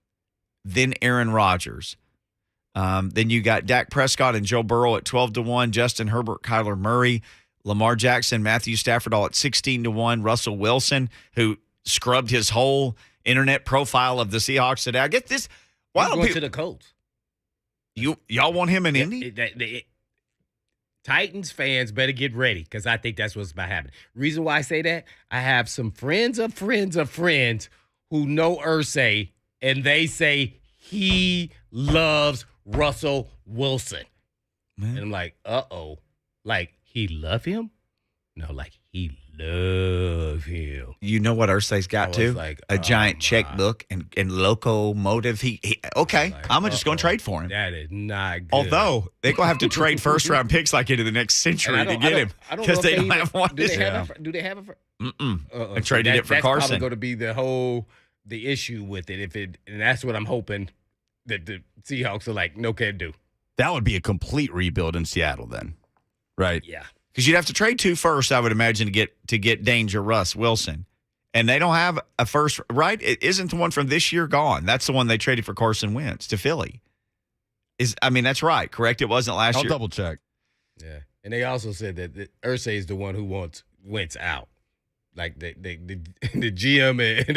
Then Aaron Rodgers. Then you got Dak Prescott and Joe Burrow at 12 to 1. Justin Herbert, Kyler Murray, Lamar Jackson, Matthew Stafford all at 16 to 1. Russell Wilson, who scrubbed his whole internet profile of the Seahawks today. I get this. Why He's don't going people, to the Colts. y'all want him in Indy? Titans fans better get ready because I think that's what's about to happen. Reason why I say that, I have some friends of friends of friends who know Irsay, and they say he loves Russell Wilson. Man. And I'm like, uh-oh. Like, he love him? No, like, he love him. You know what Ursay's got I was to? like, A oh giant my. checkbook and locomotive. He okay. Like, I'm just going to uh-oh. trade for him. That is not good. Although they're going to have to trade first round picks like into the next And century I to don't- get I him don't know because if they don't even- have one. Do they this have year. do they have a Mm-mm. Uh-oh. I traded it for that's Carson. probably going to be the issue with it. And that's what I'm hoping that the Seahawks are like, no can do. That would be a complete rebuild in Seattle then. Right? Yeah. Because you'd have to trade 2 firsts, I would imagine, to get Danger Russ Wilson. And they don't have a first, right? It isn't the one from this year gone. That's the one they traded for Carson Wentz to Philly. That's right, correct? It wasn't last I'll year. double check. Yeah. And they also said that Irsay is the one who wants Wentz out. Like the GM and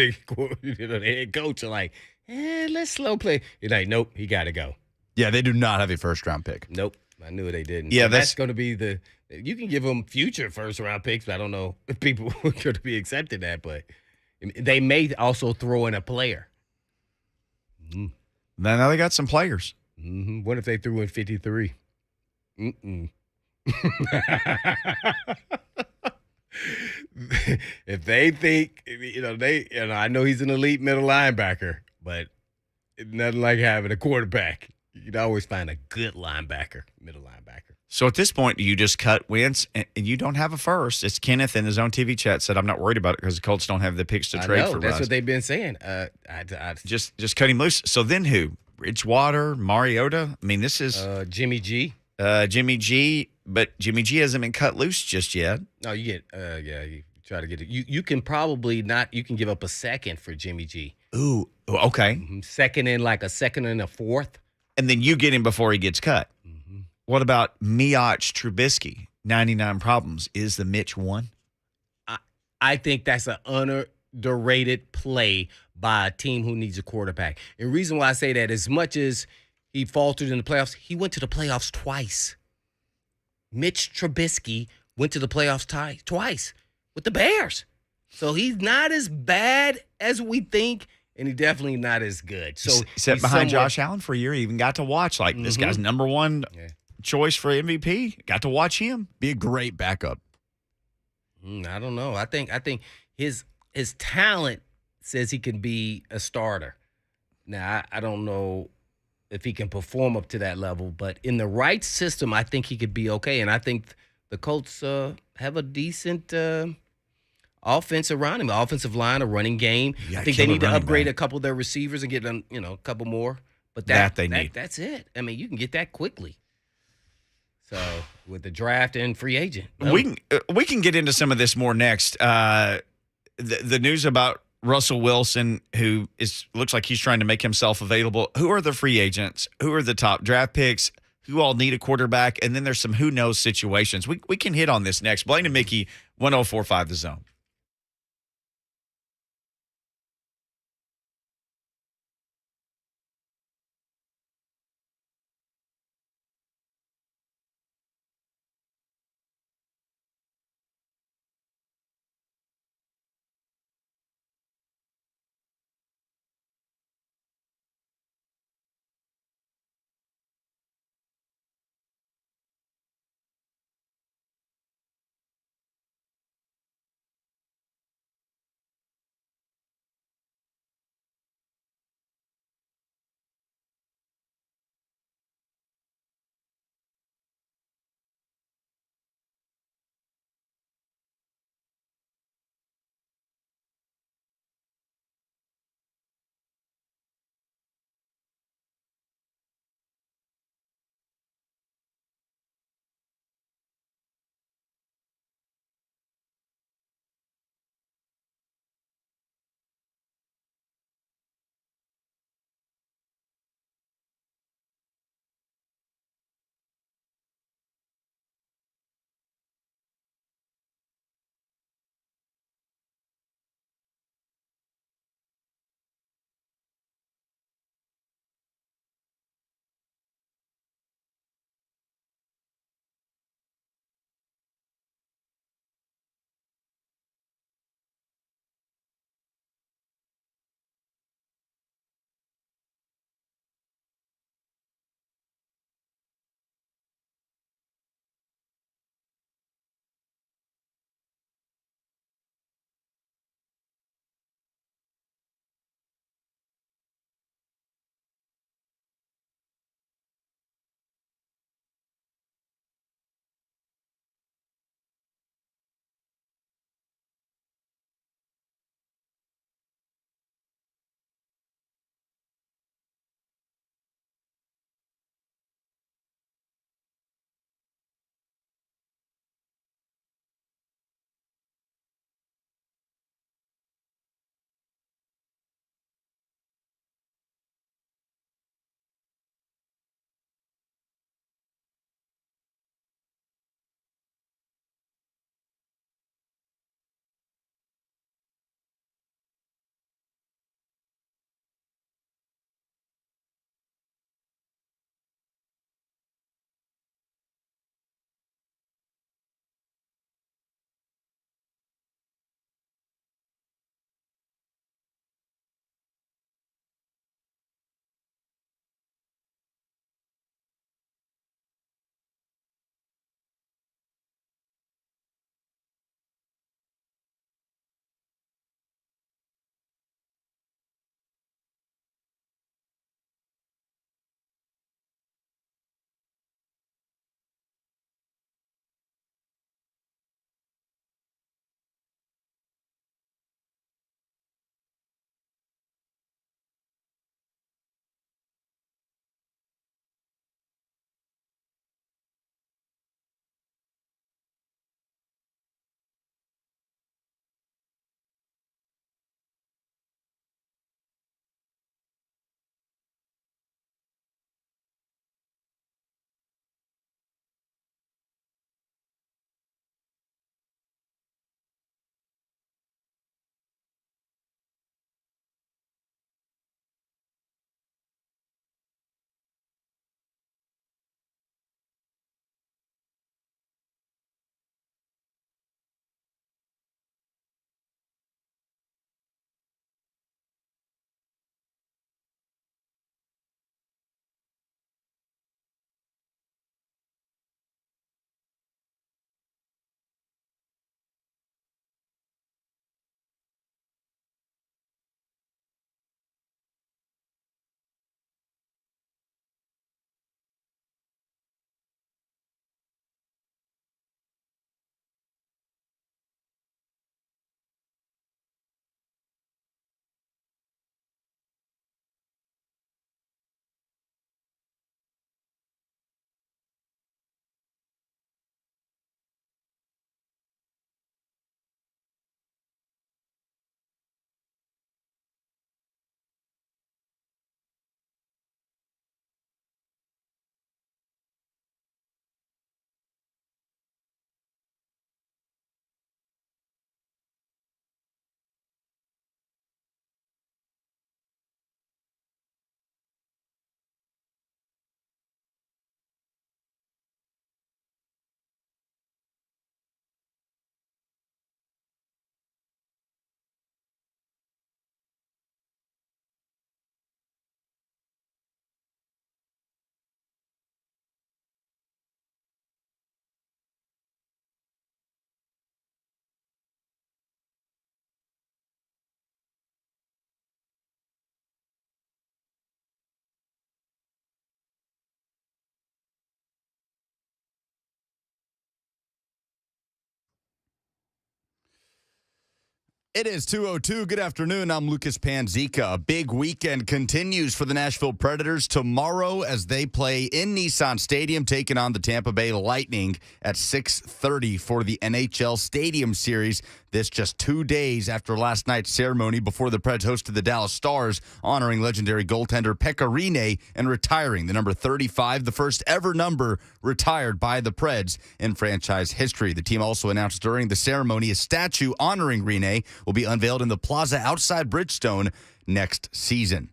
the head coach are like, let's slow play. You're like, nope, he got to go. Yeah, they do not have a first round pick. Nope. I knew they didn't. Yeah, And that's- that's going to be you can give them future first round picks, but I don't know if people are going to be accepting that. But they may also throw in a player. Now they got some players. Mm-hmm. What if they threw in 53? Mm-mm. If they think, I know he's an elite middle linebacker, but it's nothing like having a quarterback. You can always find a good linebacker, middle linebacker. So at this point, do you just cut Wentz and you don't have a first? It's Kenneth in his own TV chat said, I'm not worried about it because the Colts don't have the picks to trade for That's Russ. what they've been saying. Just cut him loose. So then who? Bridgewater, Mariota? I mean, this is Jimmy G. Jimmy G, but Jimmy G hasn't been cut loose just yet. No, you get you try to get it. You can probably not. You can give up a second for Jimmy G. Ooh, okay. Second and like a second and a fourth. And then you get him before he gets cut. Mm-hmm. What about Miach Trubisky? 99 problems. Is the Mitch one? I think that's an underrated play by a team who needs a quarterback. And the reason why I say that, as much as he faltered in the playoffs, he went to the playoffs twice. Mitch Trubisky went to the playoffs twice with the Bears. So he's not as bad as we think, and he's definitely not as good. So Sat behind Josh Allen for a year. He even got to watch, like, this guy's number one choice for MVP. Got to watch him. Be a great backup. I don't know. I think his talent says he can be a starter. Now, I don't know if he can perform up to that level, but in the right system, I think he could be okay. And I think the Colts have a decent offense around him, offensive line, a running game. I think they need to upgrade a couple of their receivers and get them, a couple more. But that they need. That's it. I mean, you can get that quickly. So with the draft and free agent, we can get into some of this more next. The news about Russell Wilson, who looks like he's trying to make himself available. Who are the free agents? Who are the top draft picks? Who all need a quarterback? And then there's some who knows situations. We can hit on this next. Blaine and Mickey, 104.5 The Zone. It is 2:02. Good afternoon. I'm Lucas Panzica. A big weekend continues for the Nashville Predators tomorrow as they play in Nissan Stadium, taking on the Tampa Bay Lightning at 6:30 for the NHL Stadium Series. This just 2 days after last night's ceremony before the Preds hosted the Dallas Stars, honoring legendary goaltender Pekka Rinne and retiring the number 35, the first ever number retired by the Preds in franchise history. The team also announced during the ceremony a statue honoring Rinne will be unveiled in the plaza outside Bridgestone next season.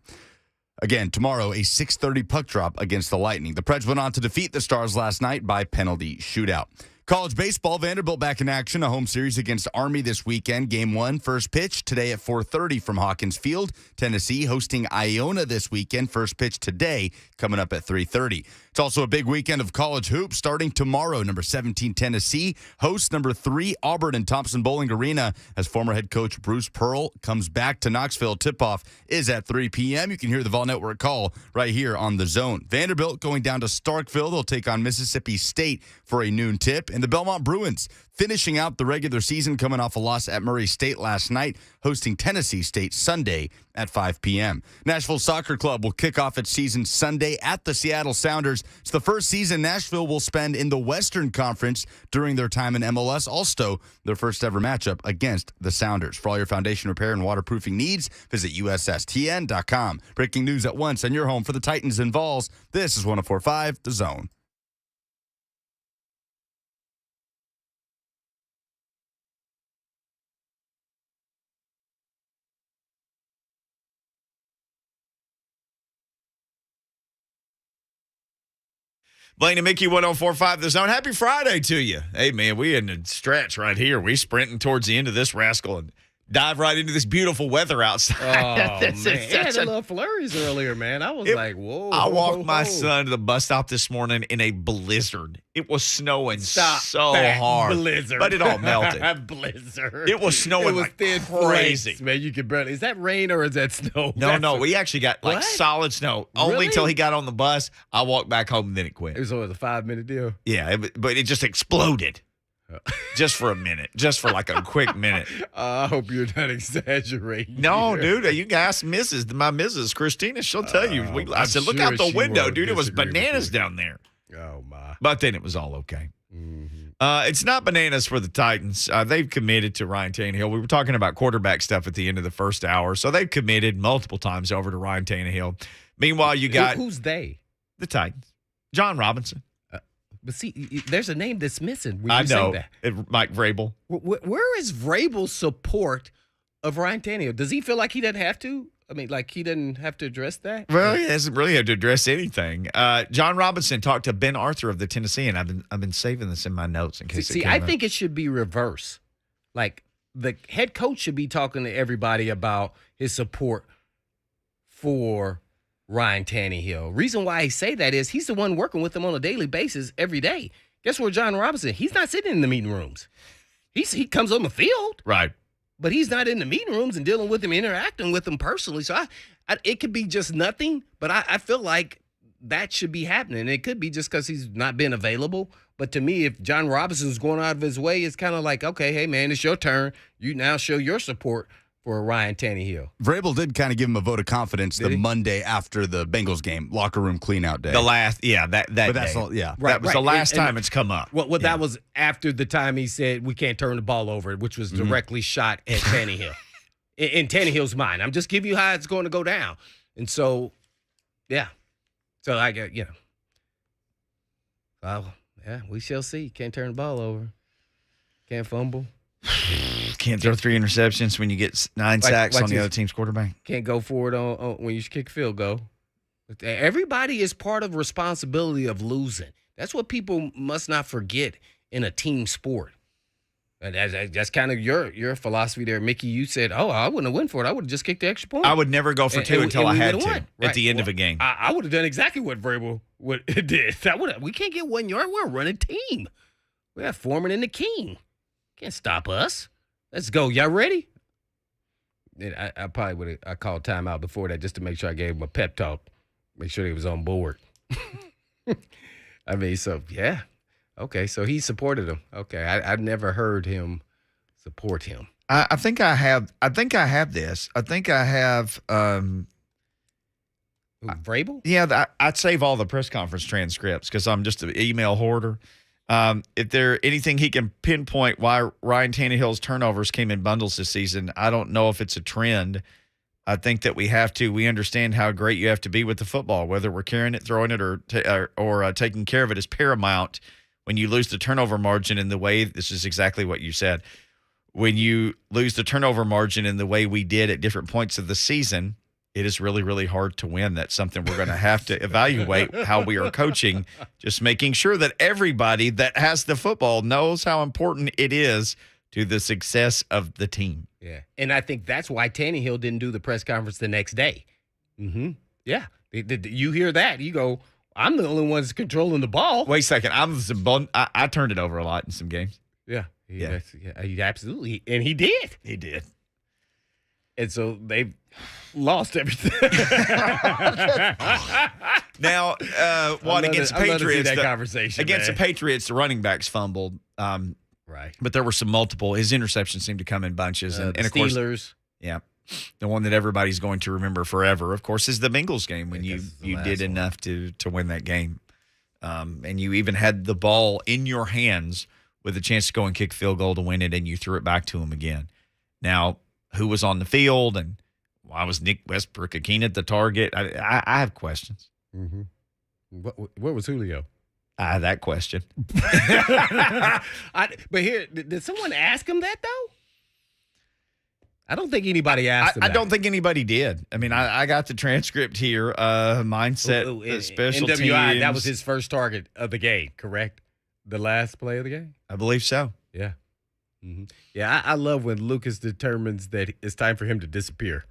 Again, tomorrow, a 6:30 puck drop against the Lightning. The Preds went on to defeat the Stars last night by penalty shootout. College baseball, Vanderbilt back in action. A home series against Army this weekend. Game 1, first pitch today at 4:30 from Hawkins Field. Tennessee hosting Iona this weekend. First pitch today, coming up at 3:30. It's also a big weekend of college hoops starting tomorrow. Number 17, Tennessee hosts number 3, Auburn in Thompson Bowling Arena as former head coach Bruce Pearl comes back to Knoxville. Tip-off is at 3 p.m. You can hear the Vol Network call right here on The Zone. Vanderbilt going down to Starkville. They'll take on Mississippi State for a noon tip. And the Belmont Bruins finishing out the regular season, coming off a loss at Murray State last night, hosting Tennessee State Sunday at 5 p.m. Nashville Soccer Club will kick off its season Sunday at the Seattle Sounders. It's the first season Nashville will spend in the Western Conference during their time in MLS. Also, their first ever matchup against the Sounders. For all your foundation repair and waterproofing needs, visit USSTN.com. Breaking news at once on your home for the Titans and Vols. This is 104.5 The Zone. Blaine and Mickey, 104.5 The Zone. Happy Friday to you. Hey, man, we in the stretch right here. We sprinting towards the end of this rascal and dive right into this beautiful weather outside. Oh, This man. is It had such a little flurries earlier, man. I was like, whoa. I walked my whoa. son to the bus stop this morning in a blizzard. It was snowing Stop so that hard. blizzard. But it all melted. Blizzard. It was snowing It was like thin crazy. flakes, man. You could barely. Is that rain or is that snow? No. We actually got like What? solid snow. Only Really? until he got on the bus. I walked back home and then it quit. It was always a 5-minute deal. Yeah, but it just exploded. Just for a minute. Just for like a quick minute. I hope you're not exaggerating. No, here. dude, you can ask my Mrs. Christina. She'll tell you. I I'm said, look sure out the she window, won't dude. It was disagree with bananas you. down there. Oh, my. But then it was all okay. Mm-hmm. It's not bananas for the Titans. They've committed to Ryan Tannehill. We were talking about quarterback stuff at the end of the first hour. So they've committed multiple times over to Ryan Tannehill. Meanwhile, you got Who's they? the Titans. John Robinson. But see, there's a name that's missing when I you say know. that. Mike Vrabel. Where is Vrabel's support of Ryan Tannehill? Does he feel like he doesn't have to? I mean, like he doesn't have to address that? Well, he hasn't really had to address anything. John Robinson talked to Ben Arthur of the Tennessee, and I've been saving this in my notes in case. See, I think it should be reverse. Like the head coach should be talking to everybody about his support for Ryan Tannehill. Reason why I say that is he's the one working with him on a daily basis every day. Guess where John Robinson? He's not sitting in the meeting rooms. He comes on the field. right. But he's not in the meeting rooms and dealing with him, interacting with him personally. So it could be just nothing, but I feel like that should be happening. It could be just because he's not been available. But to me, if John Robinson's going out of his way, it's kind of like, okay, hey, man, it's your turn. You now show your support for Ryan Tannehill. Vrabel did kind of give him a vote of confidence Did the he? Monday after the Bengals game, locker room clean-out day. The last, that but that's day. all, yeah. That was the last And time it's come up. Well, that was after the time he said we can't turn the ball over, which was directly shot at Tannehill. in Tannehill's mind. I'm just giving you how it's going to go down. And so, yeah. So I get, well, yeah, we shall see. Can't turn the ball over. Can't fumble. Can't throw 3 interceptions when you get 9 sacks on the other team's quarterback. Can't go forward on when you kick field goal. But everybody is part of responsibility of losing. That's what people must not forget in a team sport. And that's kind of your philosophy there, Mickey. You said, "Oh, I wouldn't have went for it. I would have just kicked the extra point." I would never go for 2 until I we had would've to won. at Right. the end of a game. I would have done exactly what Vrabel did. We can't get 1 yard. We're a running team. We have Foreman and the King. Can't stop us. Let's go. Y'all ready? And I probably would have called timeout before that just to make sure I gave him a pep talk, make sure he was on board. I mean, so yeah. Okay, so he supported him. Okay, I've never heard him support him. I think I have. I think I have this. I think I have. Vrabel? Yeah, I'd save all the press conference transcripts because I'm just an email hoarder. If there anything he can pinpoint why Ryan Tannehill's turnovers came in bundles this season, I don't know if it's a trend. I think that we understand how great you have to be with the football, whether we're carrying it, throwing it, or taking care of it is paramount. When you lose the turnover margin in the way, this is exactly what you said. When you lose the turnover margin in the way we did at different points of the season, it is really, really hard to win. That's something we're going to have to evaluate how we are coaching, just making sure that everybody that has the football knows how important it is to the success of the team. Yeah, and I think that's why Tannehill didn't do the press conference the next day. Mm-hmm. Yeah, you hear that, you go, I'm the only one that's controlling the ball. Wait a second, I turned it over a lot in some games. Yeah, he absolutely, and he did. He did. And so they lost everything. Now, against the Patriots? That conversation against man. the Patriots, the running backs fumbled. Right. But there were some multiple. His interceptions seemed to come in bunches. And of course, Steelers. Yeah. The one that everybody's going to remember forever, of course, is the Bengals game when you did enough to win that game. And you even had the ball in your hands with a chance to go and kick field goal to win it, and you threw it back to him again. Now, who was on the field and why was Nick Westbrook-Akina the target? I have questions. Mm-hmm. Where was Julio? I have that question. But here, did someone ask him that, though? I don't think anybody asked him I don't think anybody did. I mean, I got the transcript here. Mindset, special NWI, teams. that was his first target of the game, correct? The last play of the game? I believe so. Yeah. Mm-hmm. Yeah, I love when Lucas determines that it's time for him to disappear.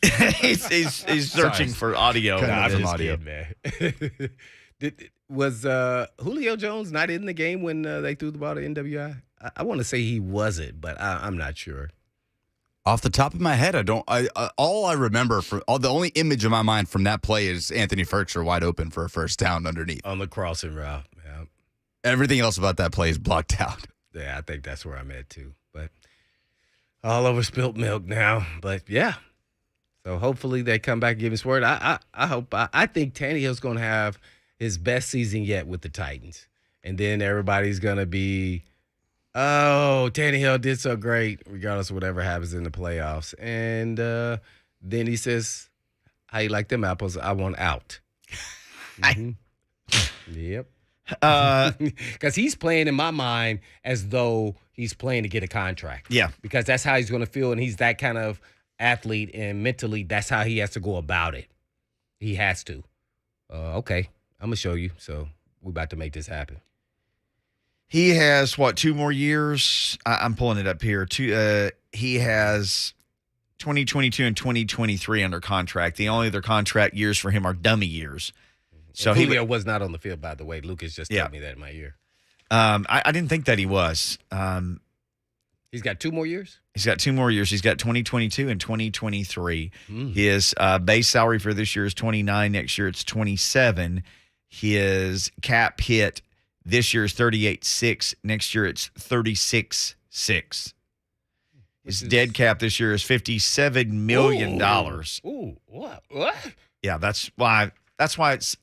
he's searching for audio. I'm just kidding, man. Was Julio Jones not in the game when they threw the ball to NWI? I want to say he wasn't, but I'm not sure. Off the top of my head, all I remember the only image in my mind from that play is Anthony Ferkser wide open for a first down underneath on the crossing route. Yeah. Everything else about that play is blocked out. Yeah, I think that's where I'm at too. But all over spilt milk now. But yeah. So hopefully they come back and give his word. I think Tannehill's going to have his best season yet with the Titans. And then everybody's going to be, oh, Tannehill did so great, regardless of whatever happens in the playoffs. And then he says, how you like them apples? I want out. Mm-hmm. Yep. Because he's playing in my mind as though he's playing to get a contract. Yeah. Because that's how he's going to feel, and he's that kind of athlete, and mentally that's how he has to go about it. He has to. Okay, I'm going to show you. So we're about to make this happen. He has, 2 more years? I'm pulling it up here. He has 2022 and 2023 under contract. The only other contract years for him are dummy years. So Julio was not on the field, by the way. Lucas just told me that in my ear. I didn't think that he was. He's got 2 more years? He's got 2 more years. He's got 2022 and 2023. His base salary for this year is 29. Next year it's 27. His cap hit this year is 38.6. Next year it's 36.6. His dead cap this year is $57 million. Ooh, what? Yeah, that's why it's.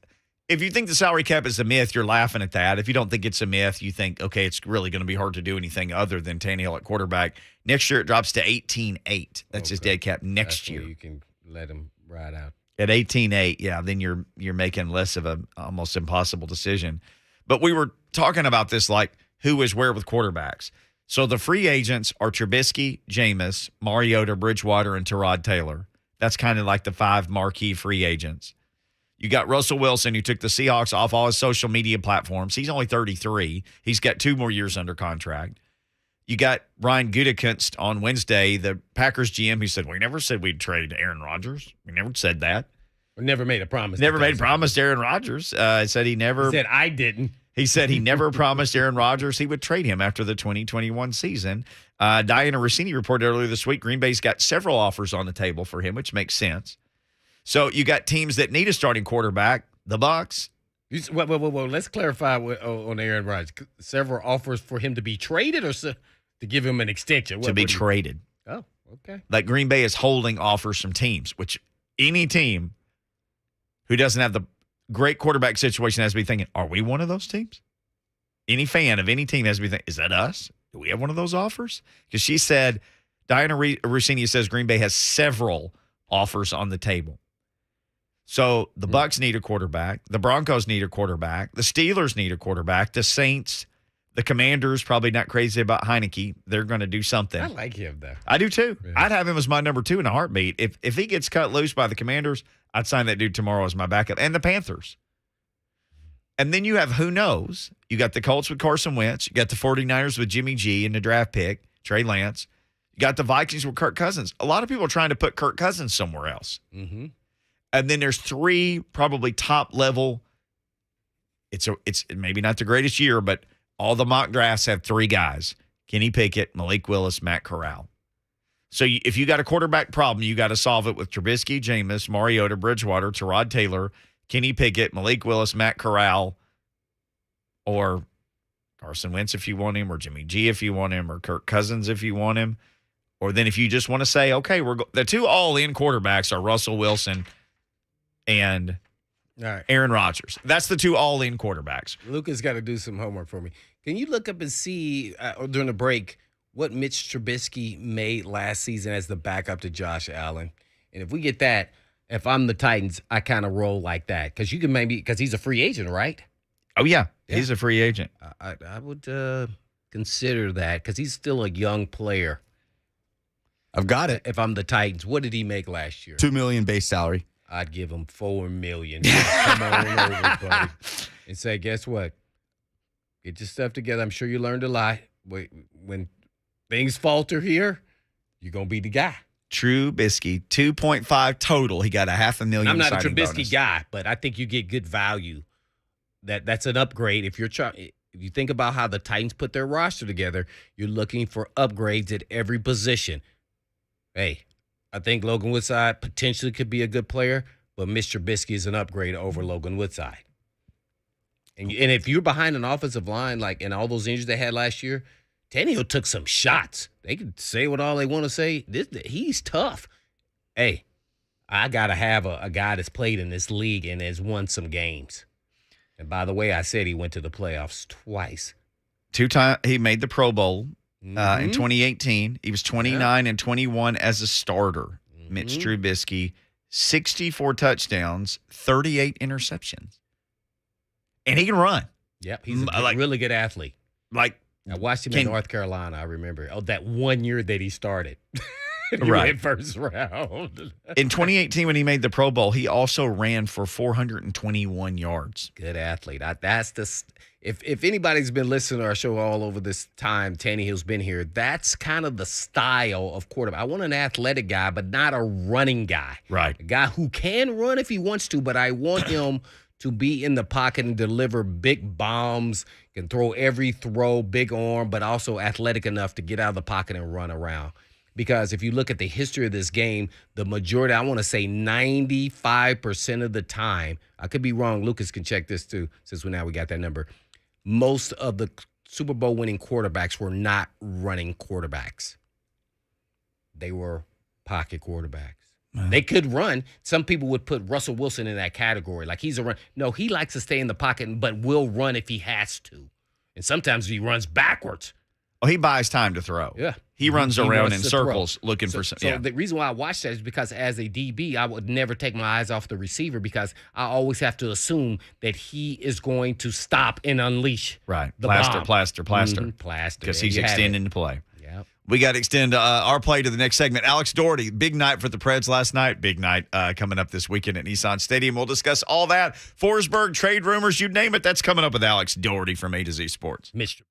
If you think the salary cap is a myth, you're laughing at that. If you don't think it's a myth, you think, okay, it's really going to be hard to do anything other than Tannehill at quarterback. Next year, it drops to 18.8. That's his dead cap next year. You can let him ride out. At 18.8, yeah, then you're making less of a almost impossible decision. But we were talking about this, like who is where with quarterbacks. So the free agents are Trubisky, Jameis, Mariota, Bridgewater, and Tyrod Taylor. That's kind of like the 5 marquee free agents. You got Russell Wilson, who took the Seahawks off all his social media platforms. He's only 33. He's got 2 more years under contract. You got Brian Gutekunst on Wednesday, the Packers GM, who said, we never said we'd trade Aaron Rodgers. We never said that. We never made a promise. Never made a promise to Aaron Rodgers. Said he never. He said, I didn't. He said he never promised Aaron Rodgers he would trade him after the 2021 season. Diana Rossini reported earlier this week Green Bay's got several offers on the table for him, which makes sense. So you got teams that need a starting quarterback, the Bucs. Well, let's clarify on Aaron Rodgers. Several offers for him to be traded, or to give him an extension. to be traded. Oh, okay. Like Green Bay is holding offers from teams, which any team who doesn't have the great quarterback situation has to be thinking, are we one of those teams? Any fan of any team has to be thinking, is that us? Do we have one of those offers? Because she said, Diana Russini says Green Bay has several offers on the table. So the Bucs need a quarterback. The Broncos need a quarterback. The Steelers need a quarterback. The Saints, the Commanders, probably not crazy about Heineke. They're going to do something. I like him, though. I do too. Yeah. I'd have him as my number 2 in a heartbeat. If he gets cut loose by the Commanders, I'd sign that dude tomorrow as my backup. And the Panthers. And then you have who knows. You got the Colts with Carson Wentz. You got the 49ers with Jimmy G in the draft pick, Trey Lance. You got the Vikings with Kirk Cousins. A lot of people are trying to put Kirk Cousins somewhere else. Mm-hmm. And then there's 3 probably top level. It's maybe not the greatest year, but all the mock drafts have 3 guys: Kenny Pickett, Malik Willis, Matt Corral. So if you got a quarterback problem, you got to solve it with Trubisky, Jameis, Mariota, Bridgewater, Tyrod Taylor, Kenny Pickett, Malik Willis, Matt Corral, or Carson Wentz if you want him, or Jimmy G if you want him, or Kirk Cousins if you want him. Or then if you just want to say, okay, the 2 all-in quarterbacks are Russell Wilson and Aaron Rodgers. That's the 2 all-in quarterbacks. Lucas got to do some homework for me. Can you look up and see during the break what Mitch Trubisky made last season as the backup to Josh Allen? And if we get that, if I'm the Titans, I kind of roll like that because you can because he's a free agent, right? Oh yeah, he's a free agent. I would consider that because he's still a young player. I've got it. If I'm the Titans, what did he make last year? $2 million base salary. I'd give him $4 million. Come on over, buddy. And say, guess what? Get your stuff together. I'm sure you learned a lot. When things falter here, you're going to be the guy. Trubisky, 2.5 total. He got a $500,000. I'm not a signing Trubisky bonus. guy, but I think you get good value. That's an upgrade. If you think about how the Titans put their roster together, you're looking for upgrades at every position. Hey, I think Logan Woodside potentially could be a good player, but Mr. Trubisky is an upgrade over Logan Woodside. And if you're behind an offensive line, like in all those injuries they had last year, Tannehill took some shots. They could say what all they want to say. He's tough. Hey, I got to have a guy that's played in this league and has won some games. And by the way, I said he went to the playoffs twice. 2 times he made the Pro Bowl in 2018. He was 29 and 21 as a starter. Mitch Trubisky, 64 touchdowns, 38 interceptions. And he can run. Yep, he's a really good athlete. I watched him in North Carolina, I remember. Oh, that 1 year that he started. Right. First round. In 2018, when he made the Pro Bowl, he also ran for 421 yards. Good athlete. If anybody's been listening to our show all over this time, Tannehill's been here, that's kind of the style of quarterback. I want an athletic guy, but not a running guy. Right. A guy who can run if he wants to, but I want him to be in the pocket and deliver big bombs, can throw every throw, big arm, but also athletic enough to get out of the pocket and run around. Because if you look at the history of this game, the majority, I want to say 95% of the time, I could be wrong, Lucas can check this too, since we got that number. Most of the Super Bowl winning quarterbacks were not running quarterbacks. They were pocket quarterbacks. They could run. Some people would put Russell Wilson in that category. Like he's a run. No, he likes to stay in the pocket, but will run if he has to. And sometimes he runs backwards. Oh, he buys time to throw. Yeah. He runs around wants in to circles throw. looking for some. So the reason why I watch that is because as a DB, I would never take my eyes off the receiver because I always have to assume that he is going to stop and unleash Right. the Plaster. bomb. Plaster. Plaster. Because There he's you have extending it. the play. Yep. We got to extend our play to the next segment. Alex Daugherty, big night for the Preds last night. Big night coming up this weekend at Nissan Stadium. We'll discuss all that. Forsberg, trade rumors, you name it. That's coming up with Alex Daugherty from A to Z Sports. Mr.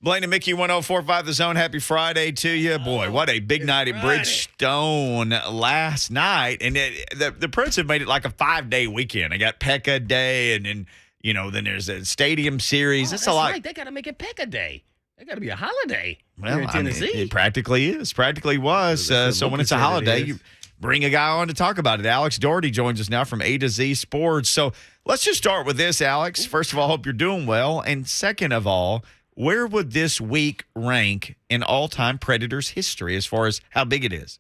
Blaine and Mickey 1045 The Zone. Happy Friday to you. Boy, what a big night at Bridgestone last night. And the Preds have made it like a 5-day weekend. I got Pekka Day, and then, then there's a stadium series. Oh, that's a lot. Right. They got to make it Pekka Day. They got to be a holiday Well, here in Tennessee. it practically is. Practically was. So when it's a holiday, you bring a guy on to talk about it. Alex Daugherty joins us now from A to Z Sports. So let's just start with this, Alex. First of all, hope you're doing well. And second of all, where would this week rank in all-time Predators history as far as how big it is?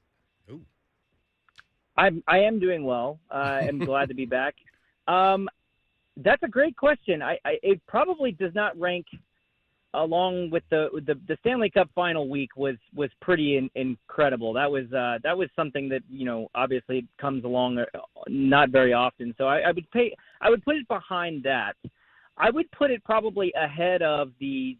I am doing well. I'm glad to be back. That's a great question. It probably does not rank along with the Stanley Cup final week was pretty incredible. That was something that obviously comes along not very often. So I would put it behind that. I would put it probably ahead of the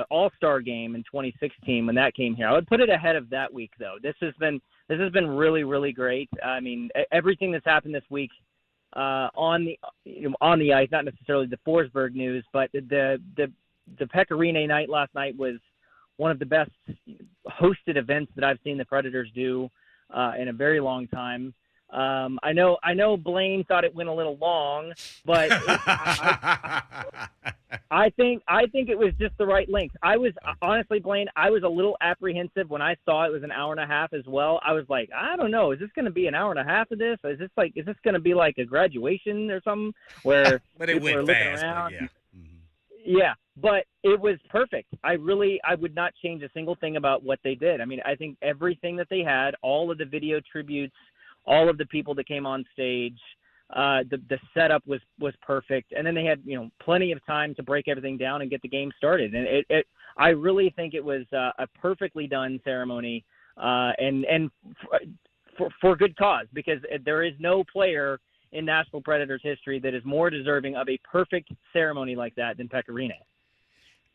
All-Star game in 2016 when that came here. I would put it ahead of that week though. This has been really, really great. I mean, everything that's happened this week on the ice, not necessarily the Forsberg news, but the Pekka Rinne night last night was one of the best hosted events that I've seen the Predators do in a very long time. I know Blaine thought it went a little long, but I think it was just the right length. I was honestly, Blaine, I was a little apprehensive when I saw it was an hour and a half as well. I was like, I don't know, is this going to be an hour and a half of this? Is this going to be like a graduation or something where but it went fast, around? but yeah. Yeah, but it was perfect. I would not change a single thing about what they did. I mean, I think everything that they had, all of the video tributes, all of the people that came on stage, the setup was perfect. And then they had, plenty of time to break everything down and get the game started. And I really think it was a perfectly done ceremony, and for good cause, because there is no player in Nashville Predators history that is more deserving of a perfect ceremony like that than Pekka Rinne.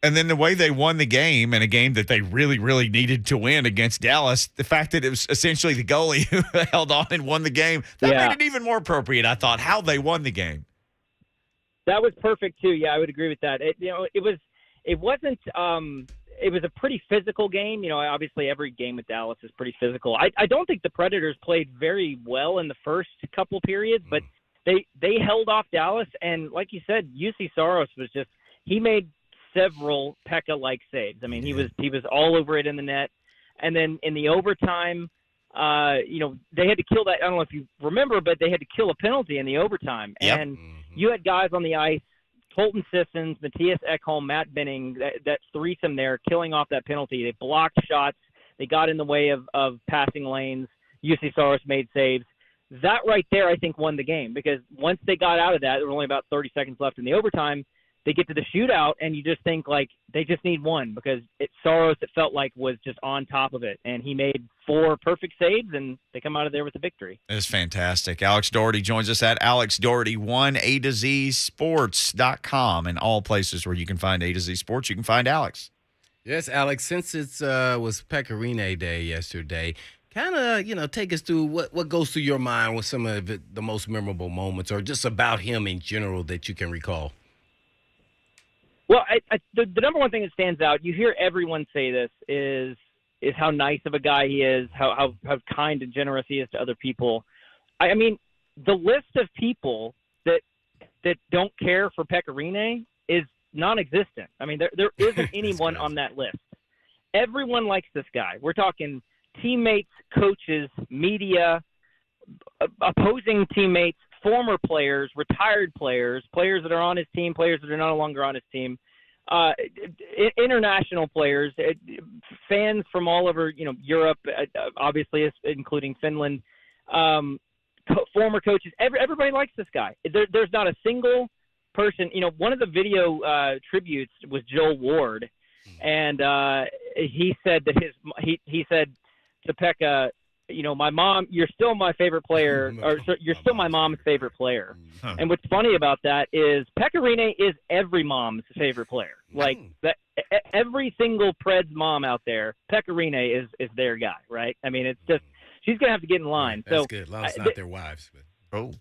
And then the way they won the game, in a game that they really, really needed to win against Dallas, the fact that it was essentially the goalie who held on and won the game, that made it even more appropriate, I thought, how they won the game. That was perfect too. Yeah, I would agree with that. It was a pretty physical game. Obviously every game with Dallas is pretty physical. I don't think the Predators played very well in the first couple periods, but they held off Dallas. And like you said, UC Saros he made several Pekka-like saves. I mean, he was all over it in the net. And then in the overtime, they had to kill that. I don't know if you remember, but they had to kill a penalty in the overtime. Yep. And you had guys on the ice, Colton Sissons, Matthias Ekholm, Matt Benning, that threesome there, killing off that penalty. They blocked shots. They got in the way of passing lanes. UC Saros made saves. That right there, I think, won the game, because once they got out of that, there were only about 30 seconds left in the overtime. They get to the shootout, and you just think, like, they just need one, because Saros, it felt like, was just on top of it. And he made 4 perfect saves, and they come out of there with a victory. It's fantastic. Alex Daugherty joins us at Alex Daugherty, A to Z Sports.com, and all places where you can find A to Z Sports, you can find Alex. Yes, Alex, since it was Pekka Rinne Day yesterday, kind of, take us through what goes through your mind with some of the most memorable moments, or just about him in general that you can recall. Well, the number one thing that stands out, you hear everyone say this, is how nice of a guy he is, how kind and generous he is to other people. I mean, the list of people that don't care for Pekka Rinne is non-existent. I mean, there isn't anyone on that list. Everyone likes this guy. We're talking teammates, coaches, media, opposing teammates, former players, retired players, players that are on his team, players that are no longer on his team, international players, fans from all over, Europe, obviously, including Finland, former coaches. Everybody likes this guy. There's not a single person. One of the video tributes was Joel Ward, and he said that he said to Pekka, my mom, you're still my favorite player, or you're still my mom's favorite player. Huh. And what's funny about that is Pekka Rinne is every mom's favorite player. Like that, every single Preds mom out there, Pekka Rinne is their guy, right? I mean, it's just, she's going to have to get in line. That's so good. As long as it's not their wives. But. Oh.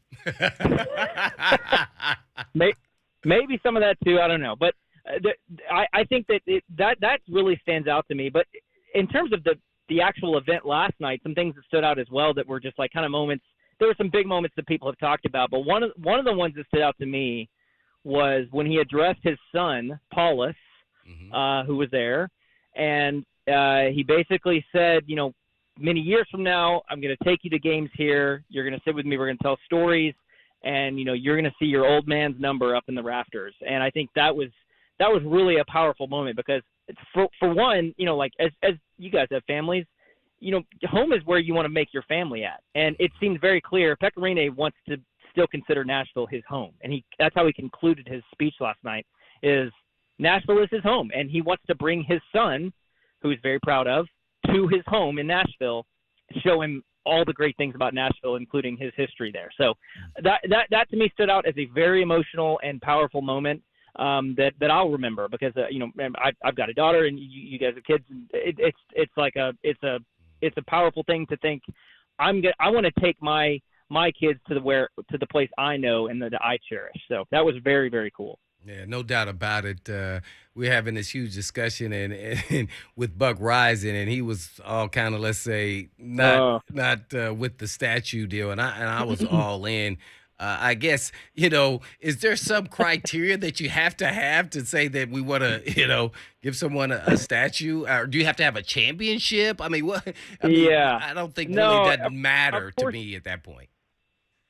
Maybe some of that too. I don't know. But I think that really stands out to me. But in terms of the actual event last night, some things that stood out as well that were just like kind of moments. There were some big moments that people have talked about, but one of the ones that stood out to me was when he addressed his son, Paulus, who was there, and he basically said, many years from now, I'm going to take you to games here. You're going to sit with me. We're going to tell stories, and you're going to see your old man's number up in the rafters. And I think that was really a powerful moment because for one, like as you guys have families, home is where you want to make your family at. And it seems very clear Pekka Rinne wants to still consider Nashville his home. And that's how he concluded his speech last night is Nashville is his home. And he wants to bring his son, who he's very proud of, to his home in Nashville, show him all the great things about Nashville, including his history there. So that to me stood out as a very emotional and powerful moment that I'll remember because I've got a daughter and you guys have kids. It's a powerful thing to think. I want to take my kids to the place I know and that I cherish. So that was very, very cool. Yeah, no doubt about it. We're having this huge discussion and with Buck Reising, and he was all kind of, let's say, not with the statue deal, and I was all in. I guess, is there some criteria that you have to say that we want to, give someone a statue? Or do you have to have a championship? I mean, I don't think really doesn't matter to me at that point.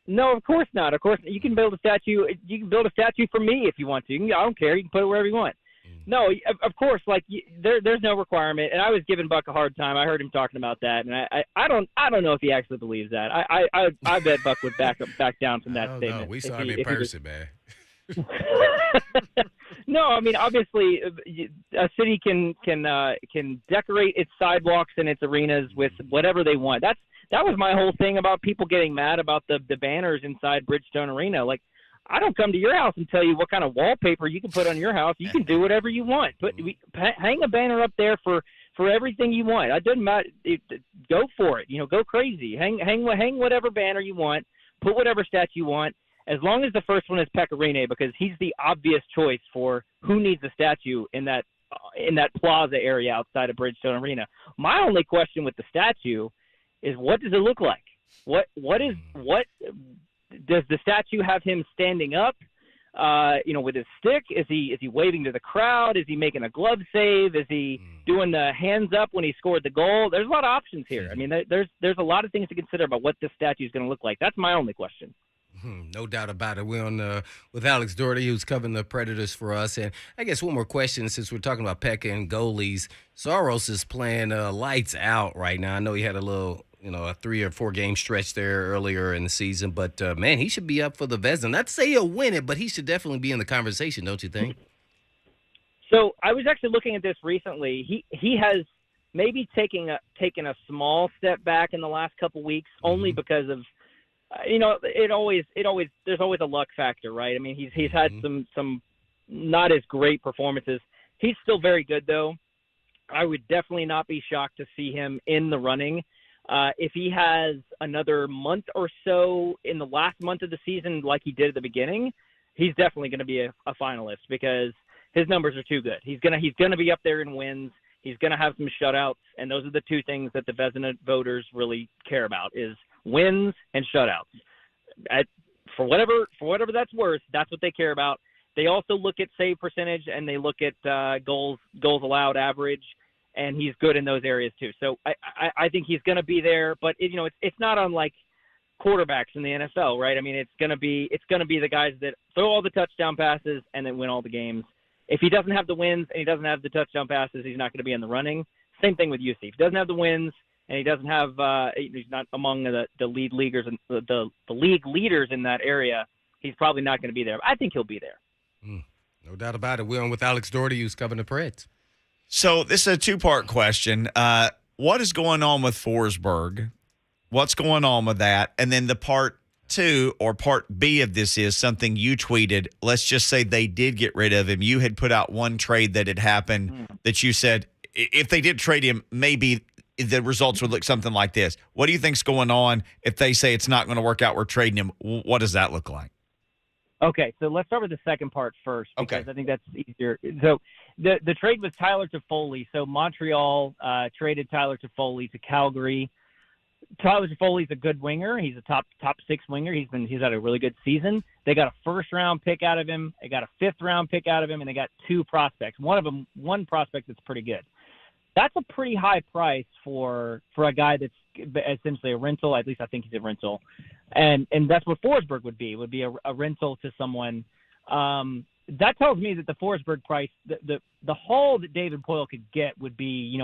No, of course not. Of course, you can build a statue. You can build a statue for me if you want to. I don't care. You can put it wherever you want. No, of course, there's no requirement. And I was giving Buck a hard time. I heard him talking about that, and I don't know if he actually believes that. I bet Buck would back down from that statement. No, we saw him in person, man. No, I mean obviously a city can decorate its sidewalks and its arenas with whatever they want. That was my whole thing about people getting mad about the banners inside Bridgestone Arena. Like, I don't come to your house and tell you what kind of wallpaper you can put on your house. You can do whatever you want. Hang a banner up there for everything you want. It doesn't matter. Go for it. Go crazy. Hang whatever banner you want. Put whatever statue you want. As long as the first one is Pekka Rinne, because he's the obvious choice for who needs a statue in that plaza area outside of Bridgestone Arena. My only question with the statue is what does it look like? What does the statue have him standing up, with his stick? Is he waving to the crowd? Is he making a glove save? Is he doing the hands up when he scored the goal? There's a lot of options here. I mean, there's a lot of things to consider about what this statue is going to look like. That's my only question. No doubt about it. We're on with Alex Daugherty, who's covering the Predators for us. And I guess one more question, since we're talking about Pekka and goalies. Saros is playing lights out right now. I know he had a little, a 3 or 4 game stretch there earlier in the season. But, man, he should be up for the Vezina. Not to say he'll win it, but he should definitely be in the conversation, don't you think? So I was actually looking at this recently. He has maybe taken a small step back in the last couple weeks, only because of, there's always a luck factor, right? I mean, he's had some not as great performances. He's still very good, though. I would definitely not be shocked to see him in the running. If he has another month or so in the last month of the season like he did at the beginning, he's definitely going to be a finalist because his numbers are too good. He's gonna be up there in wins. He's going to have some shutouts, and those are the two things that the Vezina voters really care about is wins and shutouts. For whatever that's worth, that's what they care about. They also look at save percentage and they look at goals allowed average, and he's good in those areas too. So I think he's going to be there, but it's not unlike quarterbacks in the NFL, right? I mean, it's going to be the guys that throw all the touchdown passes and then win all the games. If he doesn't have the wins and he doesn't have the touchdown passes, he's not going to be in the running. Same thing with UC. If he doesn't have the wins and he doesn't have he's not among the lead leaguers and the league leaders in that area, he's probably not going to be there. I think he'll be there. No doubt about it. We're on with Alex Daugherty, who's covering the Preds. So this is a 2-part question. What is going on with Forsberg? What's going on with that? And then the part 2 or part B of this is something you tweeted. Let's just say they did get rid of him. You had put out one trade that had happened that you said if they did trade him, maybe the results would look something like this. What do you think's going on if they say it's not going to work out, we're trading him? What does that look like? Okay, so let's start with the second part first because Okay. I think that's easier. So the trade was Tyler Toffoli. So Montreal traded Tyler Toffoli to Calgary. Tyler Toffoli's a good winger. He's a top 6 winger. He's had a really good season. They got a first-round pick out of him. They got a fifth-round pick out of him, and they got 2 prospects. One prospect that's pretty good. That's a pretty high price for a guy that's essentially a rental. At least I think he's a rental, and that's what Forsberg would be a rental to someone. That tells me that the Forsberg price, the haul that David Poile could get would be,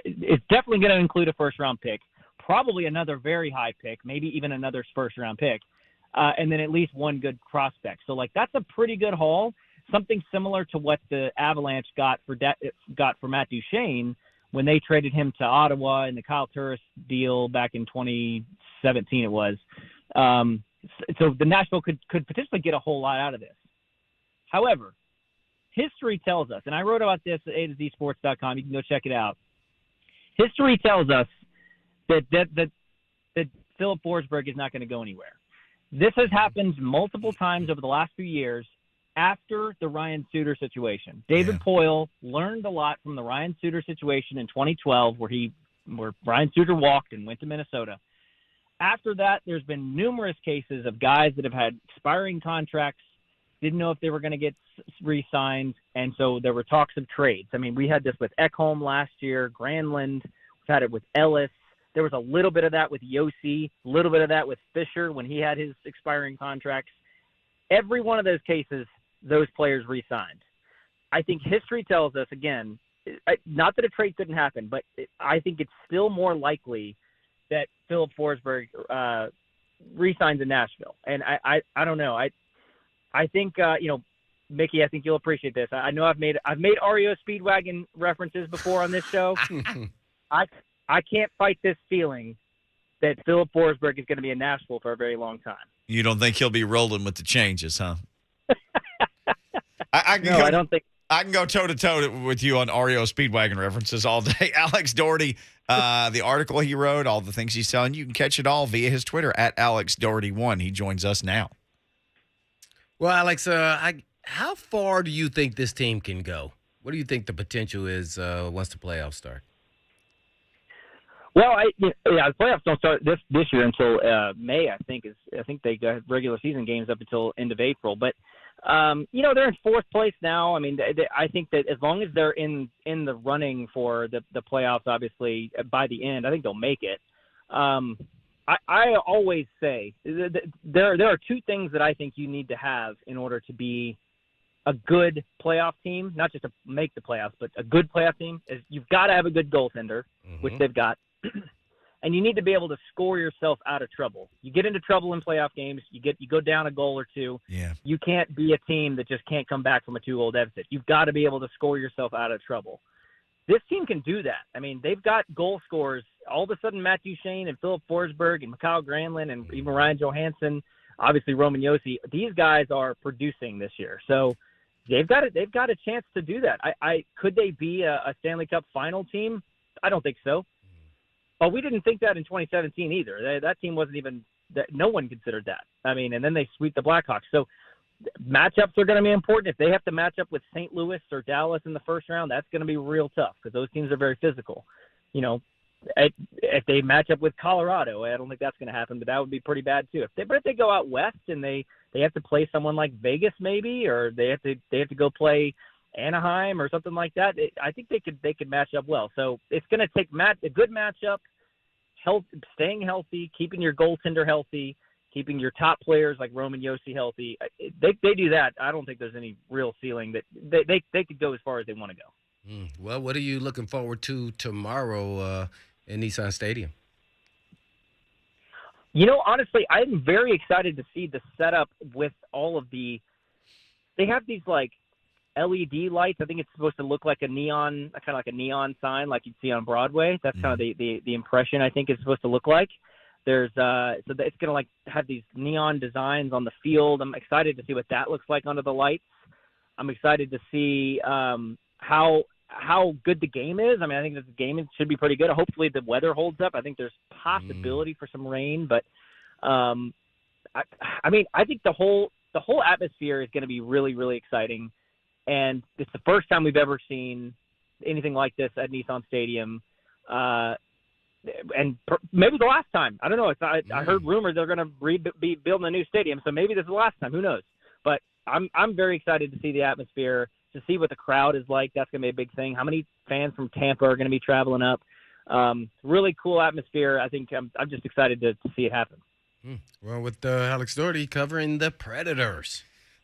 it's definitely going to include a first-round pick, probably another very high pick, maybe even another first-round pick, and then at least one good prospect. So, that's a pretty good haul, something similar to what the Avalanche got for Matt Duchene when they traded him to Ottawa in the Kyle Turris deal back in 2017 it was. So the Nashville could potentially get a whole lot out of this. However, history tells us, and I wrote about this at A2ZSports.com. You can go check it out. History tells us that Philip Forsberg is not going to go anywhere. This has happened multiple times over the last few years after the Ryan Suter situation. David Poile learned a lot from the Ryan Suter situation in 2012 where Ryan Suter walked and went to Minnesota. After that, there's been numerous cases of guys that have had expiring contracts, didn't know if they were going to get re-signed, and so there were talks of trades. I mean, we had this with Ekholm last year, Granlund. We've had it with Ellis. There was a little bit of that with Yossi, a little bit of that with Fisher when he had his expiring contracts. Every one of those cases, those players re-signed. I think history tells us, again, not that a trade couldn't happen, but I think it's still more likely that Philip Forsberg re-signs in Nashville. And I don't know. I think, Mickey, I think you'll appreciate this. I know I've made REO Speedwagon references before on this show. I can't fight this feeling that Philip Forsberg is going to be in Nashville for a very long time. You don't think he'll be rolling with the changes, huh? I don't think. I can go toe-to-toe with you on REO Speedwagon references all day. Alex Daugherty, the article he wrote, all the things he's selling, you can catch it all via his Twitter, at AlexDaugherty1. He joins us now. Well, Alex, how far do you think this team can go? What do you think the potential is once the playoffs start? Well, the playoffs don't start this year until May. I think they got regular season games up until end of April. But they're in 4th place now. I mean, I think that as long as they're in the running for the playoffs, obviously by the end, I think they'll make it. I always say there are 2 things that I think you need to have in order to be a good playoff team, not just to make the playoffs, but a good playoff team. Is you've got to have a good goaltender, which they've got. And you need to be able to score yourself out of trouble. You get into trouble in playoff games, you go down a goal or 2. Yeah. You can't be a team that just can't come back from a 2-goal deficit. You've got to be able to score yourself out of trouble. This team can do that. I mean, they've got goal scorers. All of a sudden, Matt Duchene and Philip Forsberg and Mikhail Granlund and even Ryan Johansson, obviously Roman Yossi, these guys are producing this year. So they've got a chance to do that. Could they be a Stanley Cup final team? I don't think so. But we didn't think that in 2017 either. That team wasn't even – no one considered that. I mean, and then they sweep the Blackhawks. So matchups are going to be important. If they have to match up with St. Louis or Dallas in the first round, that's going to be real tough because those teams are very physical. If they match up with Colorado, I don't think that's going to happen, but that would be pretty bad too. But if they go out west and they have to play someone like Vegas maybe, or they have to go play – Anaheim or something like that, I think they could match up well. So it's going to take a good matchup, staying healthy, keeping your goaltender healthy, keeping your top players like Roman Yossi healthy. They do that. I don't think there's any real ceiling that they could go as far as they want to go. Well, what are you looking forward to tomorrow in Nissan Stadium? Honestly, I'm very excited to see the setup with all of they have these like LED lights. I think it's supposed to look like a neon, kind of like a neon sign like you'd see on Broadway. That's kind of the impression I think it's supposed to look like. There's so it's going to like have these neon designs on the field. I'm excited to see what that looks like under the lights. I'm excited to see how good the game is. I mean, I think that the game should be pretty good. Hopefully the weather holds up. I think there's possibility for some rain, but I mean, I think the whole atmosphere is going to be really, really exciting, and it's the first time we've ever seen anything like this at Nissan Stadium, and maybe the last time. I don't know. I heard rumors they're going to be building a new stadium, so maybe this is the last time. Who knows? But I'm very excited to see the atmosphere, to see what the crowd is like. That's going to be a big thing. How many fans from Tampa are going to be traveling up? Really cool atmosphere. I think I'm just excited to see it happen. Well, with Alex Daugherty covering the Predators.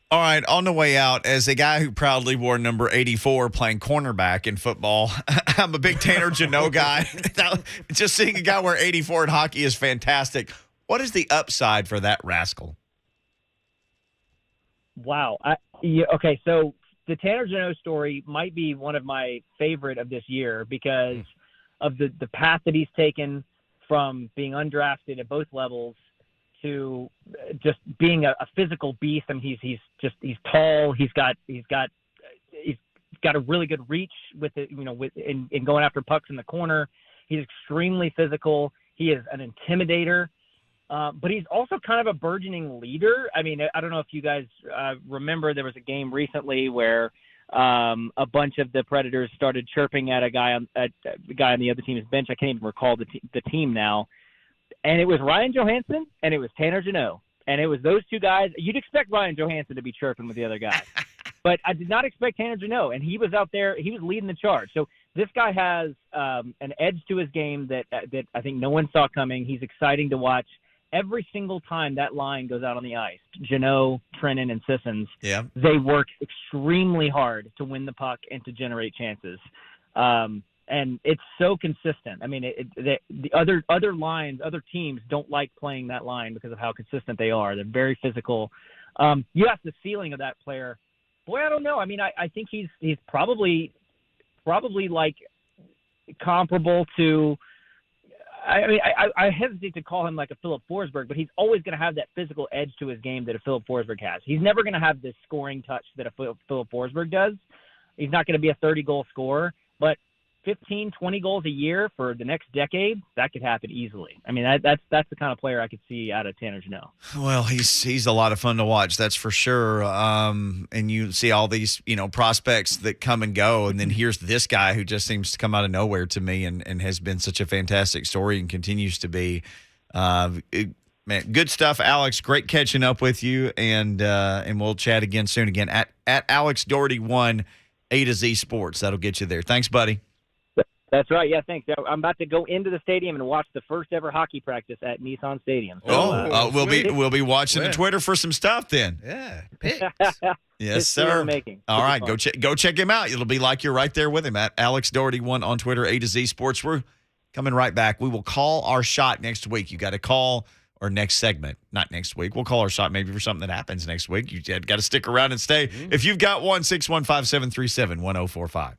All right, on the way out, as a guy who proudly wore number 84 playing cornerback in football, I'm a big Tanner Jeannot guy. Just seeing a guy wear 84 in hockey is fantastic. What is the upside for that rascal? Wow. Okay, so the Tanner Jeannot story might be one of my favorite of this year because of the path that he's taken from being undrafted at both levels to just being a physical beast. I mean, he's tall. He's got a really good reach with it, in going after pucks in the corner. He's extremely physical. He is an intimidator. But he's also kind of a burgeoning leader. I mean, I don't know if you guys remember there was a game recently where a bunch of the Predators started chirping at a guy on the other team's bench. I can't even recall the team now. And it was Ryan Johansson and it was Tanner Jeannot. And it was those two guys. You'd expect Ryan Johansson to be chirping with the other guys. But I did not expect Tanner Jeannot. And he was out there. He was leading the charge. So this guy has an edge to his game that I think no one saw coming. He's exciting to watch. Every single time that line goes out on the ice, Jeannot, Trennan, and Sissons, they work extremely hard to win the puck and to generate chances. And it's so consistent. I mean, the other lines, other teams don't like playing that line because of how consistent they are. They're very physical. You ask the ceiling of that player. Boy, I don't know. I mean, I think he's probably like comparable to. I mean, I hesitate to call him like a Philip Forsberg, but he's always going to have that physical edge to his game that a Philip Forsberg has. He's never going to have this scoring touch that a Philip Forsberg does. He's not going to be a 30-goal scorer, but 15, 20 goals a year for the next decade, that could happen easily. I mean, that's the kind of player I could see out of Tanner Jeannot. Well, he's a lot of fun to watch, that's for sure. And you see all these, prospects that come and go, and then here's this guy who just seems to come out of nowhere to me and has been such a fantastic story and continues to be. Man, good stuff, Alex. Great catching up with you, and we'll chat again soon. Again, at Alex Daugherty 1 A to Z Sports. That'll get you there. Thanks, buddy. That's right. Yeah, thanks. I'm about to go into the stadium and watch the first ever hockey practice at Nissan Stadium. So, we'll be watching the Twitter for some stuff then. Yeah. Yes, sir. All right, go check him out. It'll be like you're right there with him at Alex Daugherty 1 on Twitter, A to Z Sports. We're coming right back. We will call our shot next week. You got to call, or next segment, not next week. We'll call our shot maybe for something that happens next week. You got to stick around and stay. If you've got one, 615-737-1045.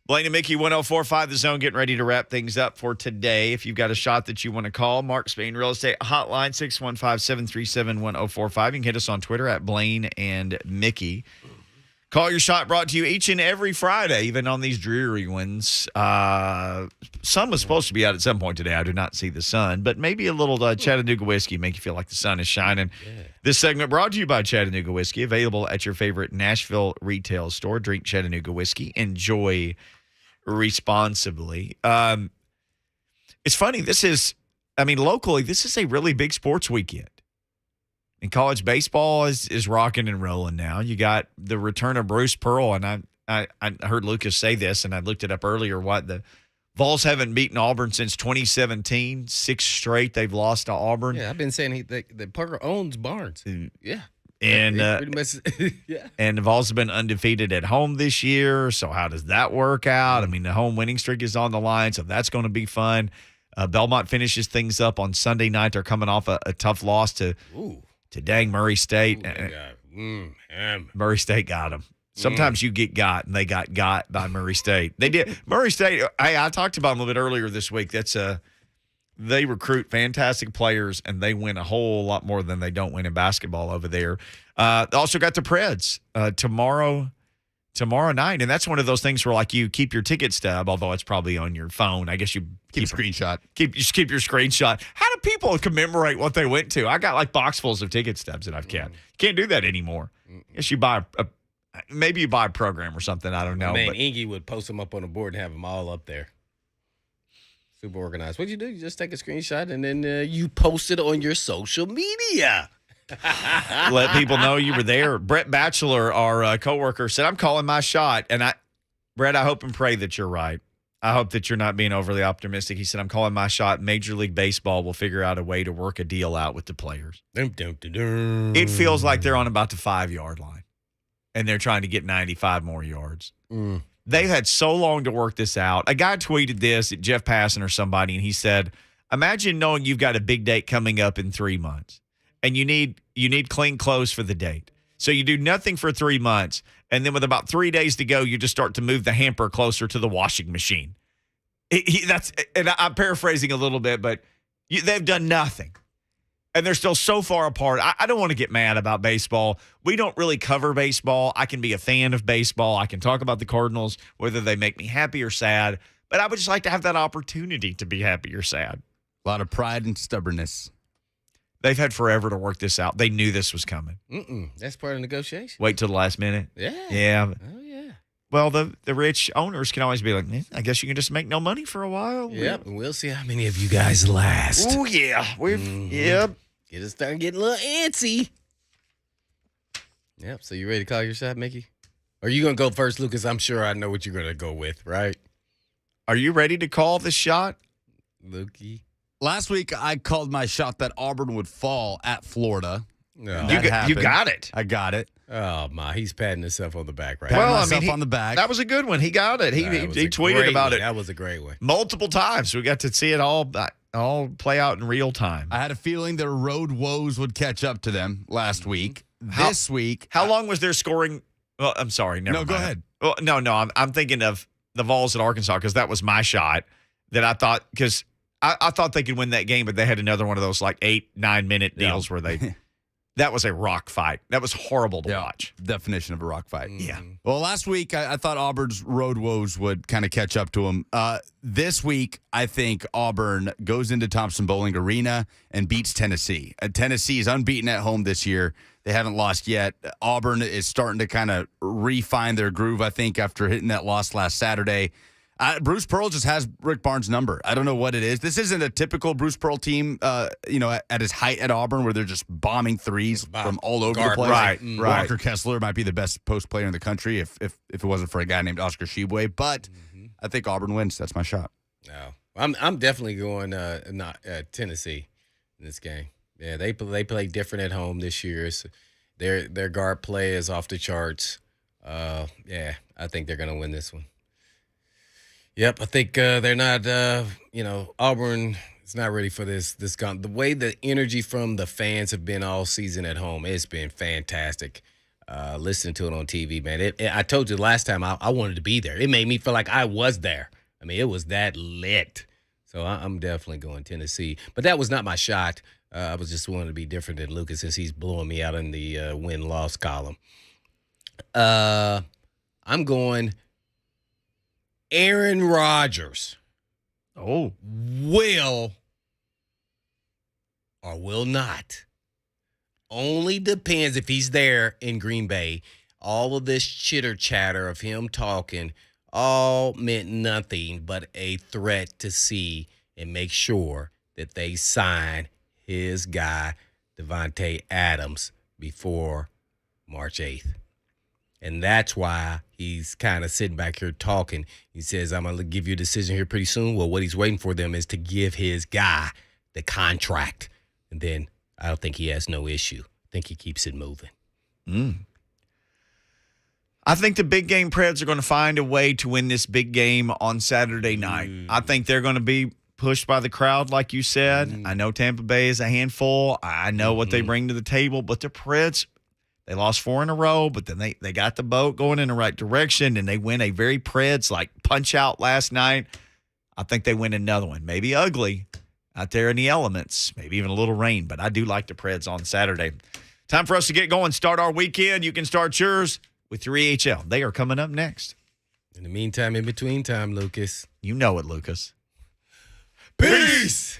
Blaine and Mickey, 104.5 The Zone, getting ready to wrap things up for today. If you've got a shot that you want to call, Mark Spain Real Estate Hotline, 615-737-1045. You can hit us on Twitter at Blaine and Mickey. Call Your Shot, brought to you each and every Friday, even on these dreary ones. Sun was supposed to be out at some point today. I do not see the sun, but maybe a little Chattanooga whiskey make you feel like the sun is shining. Yeah. This segment brought to you by Chattanooga Whiskey, available at your favorite Nashville retail store. Drink Chattanooga Whiskey. Enjoy responsibly. It's funny. Locally, this is a really big sports weekend. And college baseball is rocking and rolling now. You got the return of Bruce Pearl, and I heard Lucas say this, and I looked it up earlier. The Vols haven't beaten Auburn since 2017. 6 straight they've lost to Auburn. Yeah, I've been saying that Parker owns Barnes. Yeah. And pretty much, yeah. And the Vols have been undefeated at home this year. So how does that work out? I mean, the home winning streak is on the line, so that's going to be fun. Belmont finishes things up on Sunday night. They're coming off a tough loss to dang Murray State. Murray State got them. Sometimes you get got, and they got by Murray State. They did. Murray State, I talked about them a little bit earlier this week. They recruit fantastic players, and they win a whole lot more than they don't win in basketball over there. Also got the Preds tomorrow night, and that's one of those things where you keep your ticket stub, although it's probably on your phone. I guess you Keep a screenshot. Keep your screenshot. How do people commemorate what they went to? I got boxfuls of ticket stubs that I've kept. Can't do that anymore. I guess you buy maybe you buy a program or something. I don't know. Man, Ingy would post them up on the board and have them all up there. Super organized. What'd you do? You just take a screenshot and then you post it on your social media. Let people know you were there. Brett Batchelor, our coworker, said, "I'm calling my shot." And Brett, I hope and pray that you're right. I hope that you're not being overly optimistic. He said, "I'm calling my shot. Major League Baseball will figure out a way to work a deal out with the players." It feels like they're on about the 5-yard line, and they're trying to get 95 more yards. They've had so long to work this out. A guy tweeted this, Jeff Passan or somebody, and he said, "Imagine knowing you've got a big date coming up in 3 months, and you need clean clothes for the date. So you do nothing for 3 months, and then with about 3 days to go, you just start to move the hamper closer to the washing machine." And I'm paraphrasing a little bit, but they've done nothing. And they're still so far apart. I don't want to get mad about baseball. We don't really cover baseball. I can be a fan of baseball. I can talk about the Cardinals, whether they make me happy or sad. But I would just like to have that opportunity to be happy or sad. A lot of pride and stubbornness. They've had forever to work this out. They knew this was coming. That's part of negotiation. Wait till the last minute. Yeah. Yeah. Oh, yeah. Well, the rich owners can always be like, I guess you can just make no money for a while. Yep. And we'll see how many of you guys last. Oh, yeah. Yep. Get us starting getting a little antsy. Yep. So you ready to call your shot, Mickey? Or are you going to go first, Lucas? I'm sure I know what you're going to go with, right? Are you ready to call the shot? Lukey. Last week, I called my shot that Auburn would fall at Florida. No. You got it. I got it. Oh, my. He's patting himself on the back right now. On the back. That was a good one. He got it. He tweeted about it. That was a great one. Multiple times. We got to see it all play out in real time. I had a feeling their road woes would catch up to them last week. This week. How long was their scoring? Well, I'm sorry. Never mind. Go ahead. Well, no. I'm thinking of the Vols at Arkansas because that was my shot that I thought because I thought they could win that game, but they had another one of those 8-9 minute deals where they that was a rock fight. That was horrible to watch. Definition of a rock fight. Yeah. Well, last week I thought Auburn's road woes would kind of catch up to them. This week I think Auburn goes into Thompson-Boling Arena and beats Tennessee. Tennessee is unbeaten at home this year. They haven't lost yet. Auburn is starting to kind of refine their groove, I think, after hitting that loss last Saturday. Bruce Pearl just has Rick Barnes' number. I don't know what it is. This isn't a typical Bruce Pearl team, at his height at Auburn where they're just bombing threes from all over the place. Right. Walker Kessler might be the best post player in the country if it wasn't for a guy named Oscar Shibwe. But I think Auburn wins. That's my shot. No, I'm definitely going Tennessee in this game. Yeah, they play different at home this year. So their guard play is off the charts. Yeah, I think they're going to win this one. Yep, I think they're not, Auburn is not ready for this. The way the energy from the fans have been all season at home, it's been fantastic. listening to it on TV, man. I told you last time I wanted to be there. It made me feel like I was there. I mean, it was that lit. So I'm definitely going Tennessee. But that was not my shot. I was just wanting to be different than Lucas since he's blowing me out in the win-loss column. I'm going Aaron Rodgers. Oh. Will or will not. Only depends if he's there in Green Bay. All of this chitter-chatter of him talking all meant nothing but a threat to see and make sure that they sign his guy, Devontae Adams, before March 8th. And that's why he's kind of sitting back here talking. He says, I'm going to give you a decision here pretty soon. Well, what he's waiting for them is to give his guy the contract. And then I don't think he has no issue. I think he keeps it moving. I think the big game Preds are going to find a way to win this big game on Saturday night. I think they're going to be pushed by the crowd, like you said. I know Tampa Bay is a handful. I know what they bring to the table, but the Preds, they lost 4 in a row, but then they got the boat going in the right direction, and they win a very Preds like punch out last night. I think they win another one, maybe ugly out there in the elements, maybe even a little rain, but I do like the Preds on Saturday. Time for us to get going, start our weekend. You can start yours with your EHL. They are coming up next. In the meantime, in between time, Lucas. You know it, Lucas. Peace!